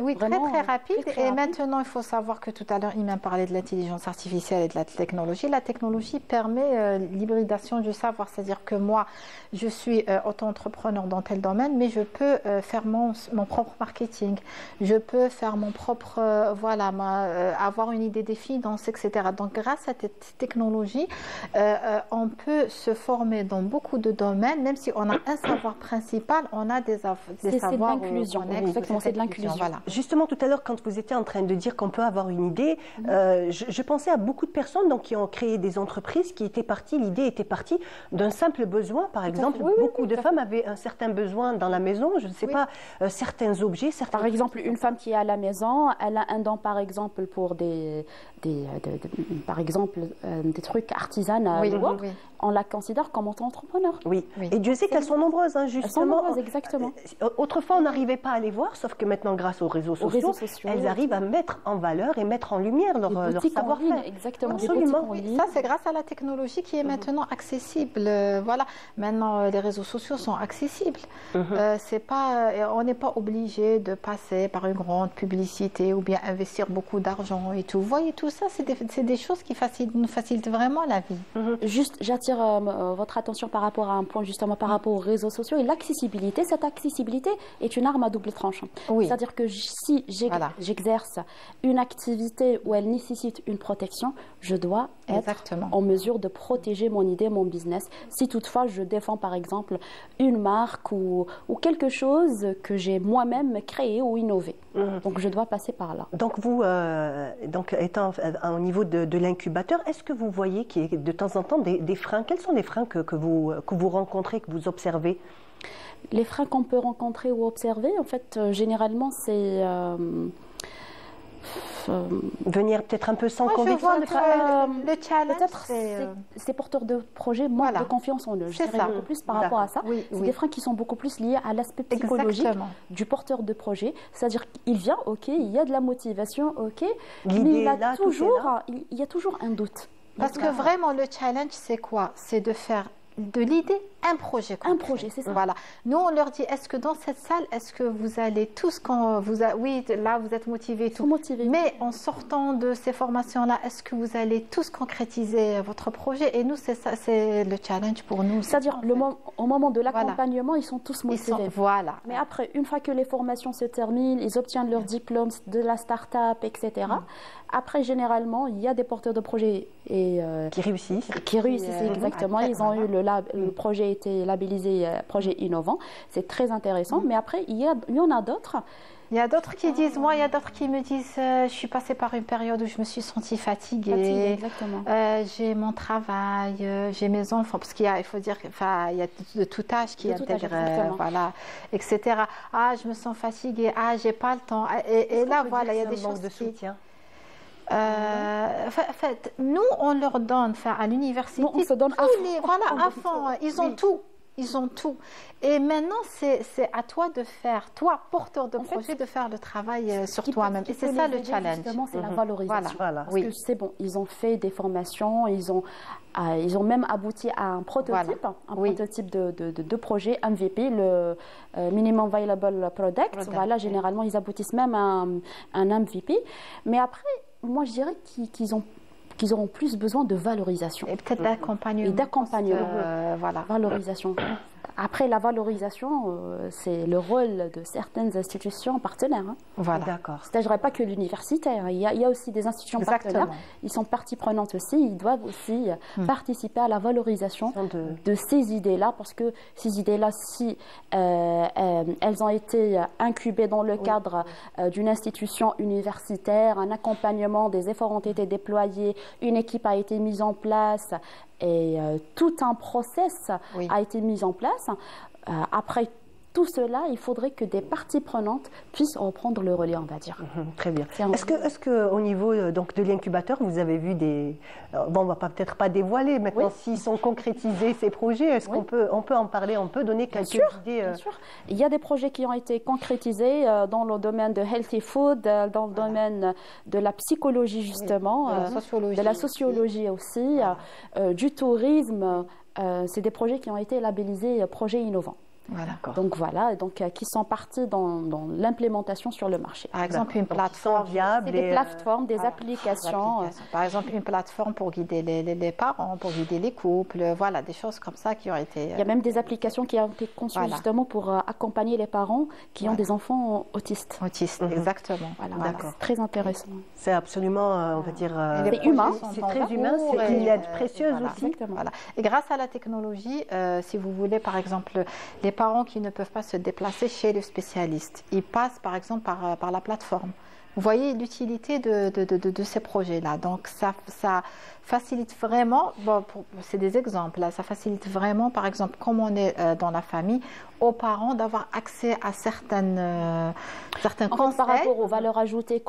[SPEAKER 3] oui, très
[SPEAKER 2] vraiment,
[SPEAKER 3] très rapide.
[SPEAKER 2] très, très
[SPEAKER 3] et
[SPEAKER 2] rapide.
[SPEAKER 3] Maintenant, il faut savoir que tout à l'heure, il m'a parlé de l'intelligence artificielle et de la technologie. La technologie permet l'hybridation du savoir. C'est-à-dire que moi, je suis auto-entrepreneur dans tel domaine, mais je peux faire mon propre marketing. Je peux faire mon propre, avoir une idée des finances, etc. Donc, grâce à cette technologie, on peut se former dans beaucoup de domaines, même si on a un savoir principal, on a des savoirs.
[SPEAKER 2] C'est de l'inclusion. Exactement, c'est de l'inclusion.
[SPEAKER 3] Voilà.
[SPEAKER 1] Justement, tout à l'heure, quand vous étiez en train de dire qu'on peut avoir une idée, je pensais à beaucoup de personnes donc, qui ont créé des entreprises qui étaient parties, l'idée était partie d'un simple besoin. Par exemple, beaucoup de femmes avaient un certain besoin dans la maison, je ne sais pas, certains objets.
[SPEAKER 2] Par exemple, une femme qui est à la maison, elle a un don, par exemple, pour par exemple, des trucs artisanaux ou autres. On la considère comme auto-entrepreneur.
[SPEAKER 1] Oui. Et Dieu sait qu'elles sont nombreuses, hein, justement.
[SPEAKER 2] Elles sont nombreuses, exactement.
[SPEAKER 1] Autrefois, on n'arrivait pas à les voir, sauf que maintenant, grâce aux réseaux sociaux, elles arrivent à mettre en valeur et mettre en lumière leur savoir-faire.
[SPEAKER 2] Exactement.
[SPEAKER 1] Absolument.
[SPEAKER 3] Ça, c'est grâce à la technologie qui est maintenant accessible. Voilà. Maintenant, les réseaux sociaux sont accessibles. On n'est pas obligé de passer par une grande publicité ou bien investir beaucoup d'argent et tout. Vous voyez, tout ça, c'est des choses qui nous facilitent vraiment la vie.
[SPEAKER 2] Juste, j'attire votre attention par rapport à un point, justement, par rapport aux réseaux sociaux et l'accessibilité. Cette accessibilité est une arme à double tranchant. C'est-à-dire que si j'exerce une activité où elle nécessite une protection, je dois être en mesure de protéger mon idée, mon business. Si toutefois je défends par exemple une marque ou quelque chose que j'ai moi-même créé ou innové. Donc je dois passer par là.
[SPEAKER 1] Donc vous, étant au niveau de l'incubateur, est-ce que vous voyez qu'il y a de temps en temps des freins? Quels sont les freins que vous rencontrez, que vous observez?
[SPEAKER 2] Les freins qu'on peut rencontrer ou observer, en fait, généralement, c'est...
[SPEAKER 1] venir peut-être un peu sans conviction.
[SPEAKER 3] Le challenge,
[SPEAKER 2] peut-être c'est porteur de projet, manque de confiance en eux. Je dirais beaucoup plus par rapport à ça. C'est des freins qui sont beaucoup plus liés à l'aspect psychologique du porteur de projet. C'est-à-dire qu'il vient, il y a de la motivation, mais il y a toujours un doute.
[SPEAKER 3] Parce que vraiment, le challenge, c'est quoi? C'est de faire de l'idée un projet concret.
[SPEAKER 2] Un projet, c'est ça.
[SPEAKER 3] Voilà. Nous, on leur dit, est-ce que dans cette salle, est-ce que vous allez tous, oui, là, vous êtes motivés, tout. Mais en sortant de ces formations-là, est-ce que vous allez tous concrétiser votre projet? Et nous, c'est ça, c'est le challenge pour nous.
[SPEAKER 2] C'est-à-dire, au moment de l'accompagnement, ils sont tous motivés. Mais
[SPEAKER 3] Mais
[SPEAKER 2] après, une fois que les formations se terminent, ils obtiennent leur diplôme de la start-up, etc. Après, généralement, il y a des porteurs de projets
[SPEAKER 1] qui réussissent.
[SPEAKER 2] Exactement. Ils ont eu le projet a été labellisé projet innovant. C'est très intéressant. Mais après, il y en a d'autres.
[SPEAKER 3] Il y a d'autres qui disent, il y a d'autres qui me disent, je suis passée par une période où je me suis sentie fatiguée. J'ai mon travail, j'ai mes enfants, parce il faut dire qu'il y a de tout âge qui intègre, etc. Ah, je me sens fatiguée, j'ai pas le temps. Et là, voilà, il y a des choses
[SPEAKER 1] de soutien.
[SPEAKER 3] En fait, nous, on leur donne, à l'université,
[SPEAKER 2] on se donne
[SPEAKER 3] à fond. Ils ont tout. ils ont tout. Et maintenant, c'est à toi de faire, toi, porteur de projet, de faire le travail sur toi-même. Et c'est ça le challenge.
[SPEAKER 2] Justement, c'est la valorisation.
[SPEAKER 3] Voilà.
[SPEAKER 2] Parce que c'est bon, ils ont fait des formations, ils ont même abouti à un prototype, prototype de projet MVP, le Minimum Viable Product. Voilà, généralement, ils aboutissent même à un MVP. Mais après, moi, je dirais qu'ils auront plus besoin de valorisation.
[SPEAKER 3] Et peut-être d'accompagnement.
[SPEAKER 2] Et d'accompagnement.
[SPEAKER 3] Voilà.
[SPEAKER 2] Valorisation. Après, la valorisation, c'est le rôle de certaines institutions partenaires. Hein.
[SPEAKER 3] Voilà.
[SPEAKER 1] D'accord.
[SPEAKER 2] Je ne dirais pas que l'universitaire. Il y a aussi des institutions partenaires. Ils sont partie prenante aussi. Ils doivent aussi participer à la valorisation de ces idées-là. Parce que ces idées-là, si elles ont été incubées dans le cadre d'une institution universitaire, un accompagnement, des efforts ont été déployés, une équipe a été mise en place et tout un process a été mis en place. Après tout cela, il faudrait que des parties prenantes puissent reprendre le relais, on va dire.
[SPEAKER 1] Très bien. Est-ce que au niveau donc de l'incubateur, vous avez vu des bon, on va peut-être pas dévoiler maintenant s'ils sont concrétisés ces projets. Est-ce qu'on peut en parler, on peut donner quelques idées
[SPEAKER 2] Bien sûr. Il y a des projets qui ont été concrétisés dans le domaine de healthy food, dans le domaine de la psychologie justement, de la sociologie aussi, du tourisme. C'est des projets qui ont été labellisés projets innovants.
[SPEAKER 3] Voilà.
[SPEAKER 2] Donc voilà, qui sont partis dans l'implémentation sur le marché.
[SPEAKER 3] Par exemple, une plateforme
[SPEAKER 2] viable, des plateformes, des applications.
[SPEAKER 3] Par exemple, une plateforme pour guider les parents, pour guider les couples, voilà, des choses comme ça qui ont été.
[SPEAKER 2] Il y a même des applications qui ont été conçues justement pour accompagner les parents qui ont des enfants autistes.
[SPEAKER 3] Autistes, exactement.
[SPEAKER 2] Voilà. C'est très intéressant.
[SPEAKER 1] C'est absolument, on va dire,
[SPEAKER 2] c'est humain.
[SPEAKER 1] C'est très humain, c'est une aide précieuse aussi.
[SPEAKER 2] Exactement.
[SPEAKER 3] Voilà. Et grâce à la technologie, si vous voulez, par exemple, les parents qui ne peuvent pas se déplacer chez le spécialiste, ils passent par exemple par la plateforme. Vous voyez l'utilité de ces projets-là. Donc ça facilite vraiment, c'est des exemples, là, ça facilite vraiment, par exemple, comme on est dans la famille, aux parents d'avoir accès à certains conseils.
[SPEAKER 2] Par rapport aux valeurs ajoutées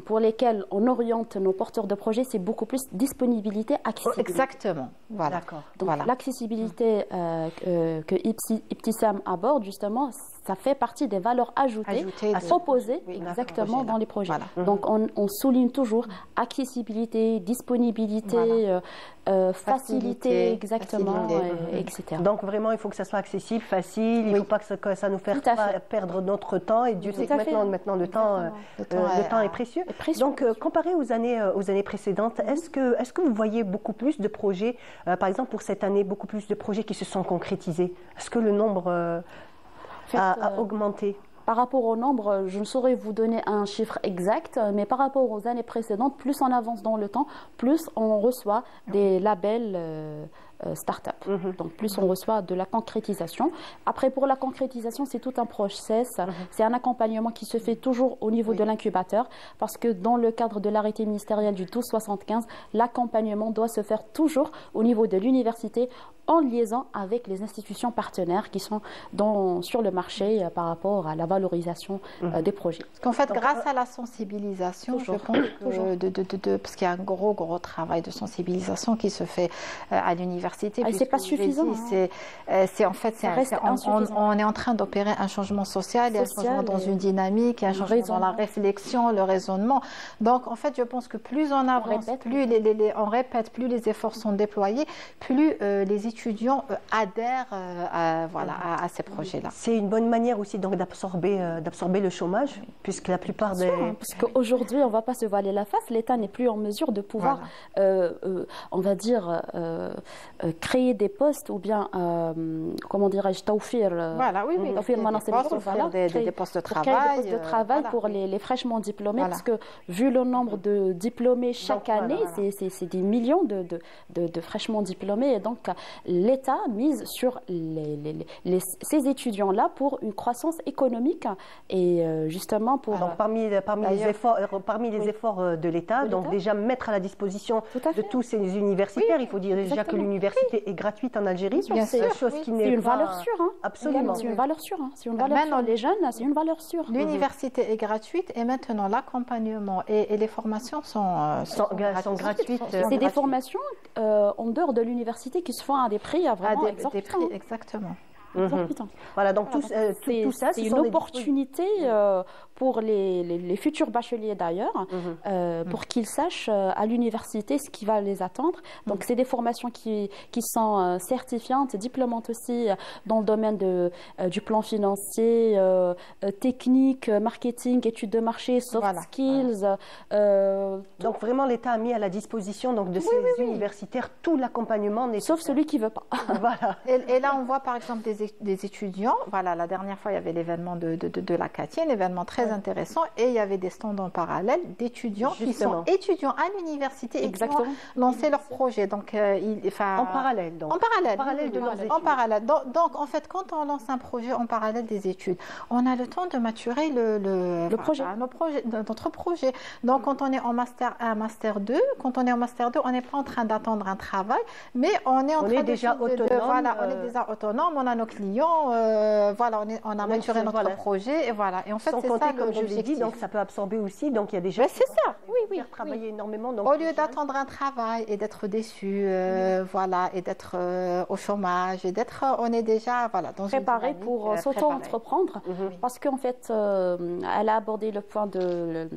[SPEAKER 2] pour lesquelles on oriente nos porteurs de projets, c'est beaucoup plus disponibilité, accessibilité.
[SPEAKER 3] Exactement. Voilà.
[SPEAKER 2] Donc l'accessibilité que Ibtissam aborde, justement, ça fait partie des valeurs ajoutées à proposer exactement dans les projets. Voilà. Donc on souligne toujours accessibilité, disponibilité, facilité, exactement, etc.
[SPEAKER 1] Donc vraiment, il faut que ça soit accessible, facile, il ne faut pas que ça nous fasse perdre notre temps, et Dieu sait que maintenant le temps est précieux. Donc comparé aux années précédentes, est-ce que vous voyez beaucoup plus de projets, par exemple pour cette année, beaucoup plus de projets qui se sont concrétisés? Est-ce que le nombre a augmenté?
[SPEAKER 2] Par rapport au nombre, je ne saurais vous donner un chiffre exact, mais par rapport aux années précédentes, plus on avance dans le temps, plus on reçoit des labels start-up. Donc plus on reçoit de la concrétisation. Après, pour la concrétisation, c'est tout un process. C'est un accompagnement qui se fait toujours au niveau de l'incubateur, parce que dans le cadre de l'arrêté ministériel du 1275, l'accompagnement doit se faire toujours au niveau de l'université, en liaison avec les institutions partenaires qui sont sur le marché par rapport à la valorisation des projets.
[SPEAKER 3] Parce qu'en fait, grâce à la sensibilisation, je pense que, parce qu'il y a un gros travail de sensibilisation qui se fait à l'université.
[SPEAKER 2] C'est pas suffisant.
[SPEAKER 3] On est en train d'opérer un changement social, un changement dans une dynamique, un changement dans la réflexion, le raisonnement. Donc, en fait, je pense que plus on avance, plus on répète, plus les efforts sont déployés, plus les étudiants adhèrent à ces projets-là.
[SPEAKER 1] C'est une bonne manière aussi donc d'absorber le chômage, puisque la plupart des...
[SPEAKER 2] Parce qu'aujourd'hui, on ne va pas se voiler la face, l'État n'est plus en mesure de pouvoir, on va dire, créer des postes ou bien, comment dirais-je, taoufir,
[SPEAKER 3] des postes de travail,
[SPEAKER 2] pour les fraîchement diplômés, parce que vu le nombre de diplômés chaque année, c'est des millions de fraîchement diplômés, et donc l'État mise sur ces étudiants-là pour une croissance économique et justement pour...
[SPEAKER 1] Donc parmi les efforts de l'État, donc déjà mettre à la disposition de tous ces universitaires, il faut dire déjà que l'université l'université est gratuite en Algérie.
[SPEAKER 3] Bien sûr,
[SPEAKER 1] chose qui n'est
[SPEAKER 2] C'est une
[SPEAKER 1] pas...
[SPEAKER 2] valeur sûre. Hein.
[SPEAKER 1] Absolument.
[SPEAKER 2] C'est une valeur sûre. Hein. C'est une valeur sûre. Les jeunes, c'est une valeur sûre.
[SPEAKER 3] L'université est gratuite et maintenant l'accompagnement et les formations sont
[SPEAKER 1] gratuites.
[SPEAKER 2] C'est des formations en dehors de l'université qui se font à des prix vraiment exorbitants.
[SPEAKER 3] Des prix, exactement.
[SPEAKER 1] Voilà, donc tout ça,
[SPEAKER 2] c'est une opportunité pour les futurs bacheliers d'ailleurs, pour qu'ils sachent à l'université ce qui va les attendre. Donc c'est des formations qui sont certifiantes, diplômantes aussi dans le domaine du plan financier, technique, marketing, études de marché, soft skills.
[SPEAKER 1] Donc vraiment l'État a mis à la disposition donc, de ces universitaires tout l'accompagnement nécessaire.
[SPEAKER 2] Sauf celui qui ne veut pas.
[SPEAKER 3] Voilà. Et là on voit par exemple des étudiants. Voilà, la dernière fois, il y avait l'événement de la CATI, un événement très intéressant, et il y avait des stands en parallèle d'étudiants qui sont étudiants à l'université et qui ont lancé leur projet. Donc,
[SPEAKER 1] en parallèle, donc.
[SPEAKER 3] En parallèle.
[SPEAKER 1] En parallèle de leurs études.
[SPEAKER 3] En parallèle. Donc, en fait, quand on lance un projet en parallèle des études, on a le temps de maturer notre projet. Donc, quand on est en Master 1, Master 2, quand on est en Master 2, on n'est pas en train d'attendre un travail, mais on est
[SPEAKER 1] déjà autonome.
[SPEAKER 3] On est déjà autonome, on a nos clients, on a maturé notre projet, et voilà. Et en fait, c'est ça, comme je l'ai dit,
[SPEAKER 1] donc ça peut absorber aussi, donc il y a des gens
[SPEAKER 3] qui
[SPEAKER 1] travaillent énormément. Donc
[SPEAKER 3] au lieu d'attendre un travail et d'être déçu, et d'être au chômage, et on est déjà, dans
[SPEAKER 2] préparé pour s'auto-entreprendre, parce qu'en fait, elle a abordé le point de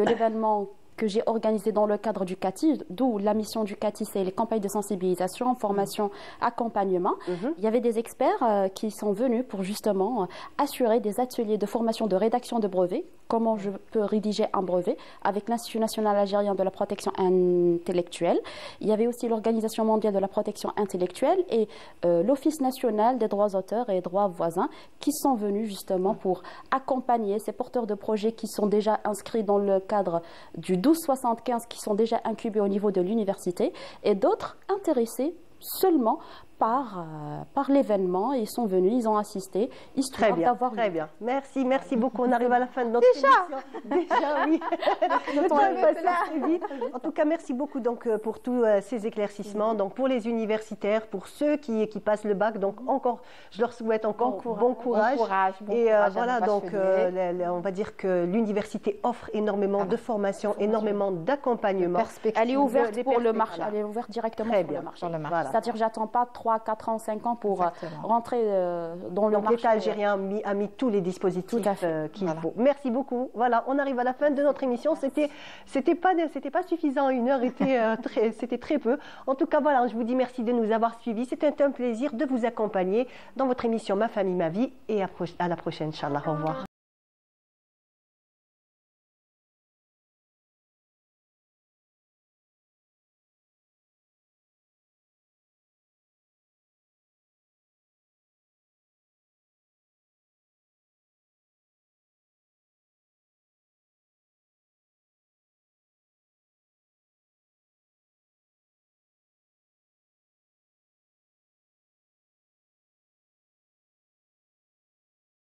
[SPEAKER 2] l'événement que j'ai organisé dans le cadre du CATI, d'où la mission du CATI, c'est les campagnes de sensibilisation, formation, accompagnement. Il y avait des experts qui sont venus pour justement assurer des ateliers de formation de rédaction de brevets, comment je peux rédiger un brevet avec l'Institut national algérien de la protection intellectuelle. Il y avait aussi l'Organisation mondiale de la protection intellectuelle et l'Office national des droits d'auteur et droits voisins qui sont venus justement pour accompagner ces porteurs de projets qui sont déjà inscrits dans le cadre du 1275 qui sont déjà incubés au niveau de l'université et d'autres intéressés seulement par l'événement. Ils sont venus, ils ont assisté, histoire d'avoir...
[SPEAKER 1] Très bien, merci beaucoup. On arrive à la fin de notre émission. Déjà, oui. Le temps est passé très vite. En tout cas, merci beaucoup donc, pour tous ces éclaircissements. Donc, pour les universitaires, pour ceux qui passent le bac, donc encore, je leur souhaite encore bon courage. Et voilà, donc on va dire que l'université offre énormément de formation, énormément d'accompagnement.
[SPEAKER 2] Elle est ouverte pour le marché, elle est ouverte directement pour le marché.
[SPEAKER 1] Voilà.
[SPEAKER 2] C'est-à-dire, j'attends pas 3, 4 ans, 5 ans pour rentrer dans le marché.
[SPEAKER 1] Donc l'État algérien a mis tous les dispositifs qu'il faut. Merci beaucoup. Voilà, on arrive à la fin de notre émission. C'était pas suffisant, 1 heure c'était très peu. En tout cas, voilà, je vous dis merci de nous avoir suivis. C'était un plaisir de vous accompagner dans votre émission Ma famille, ma vie. Et à la prochaine, Inch'Allah. Au revoir.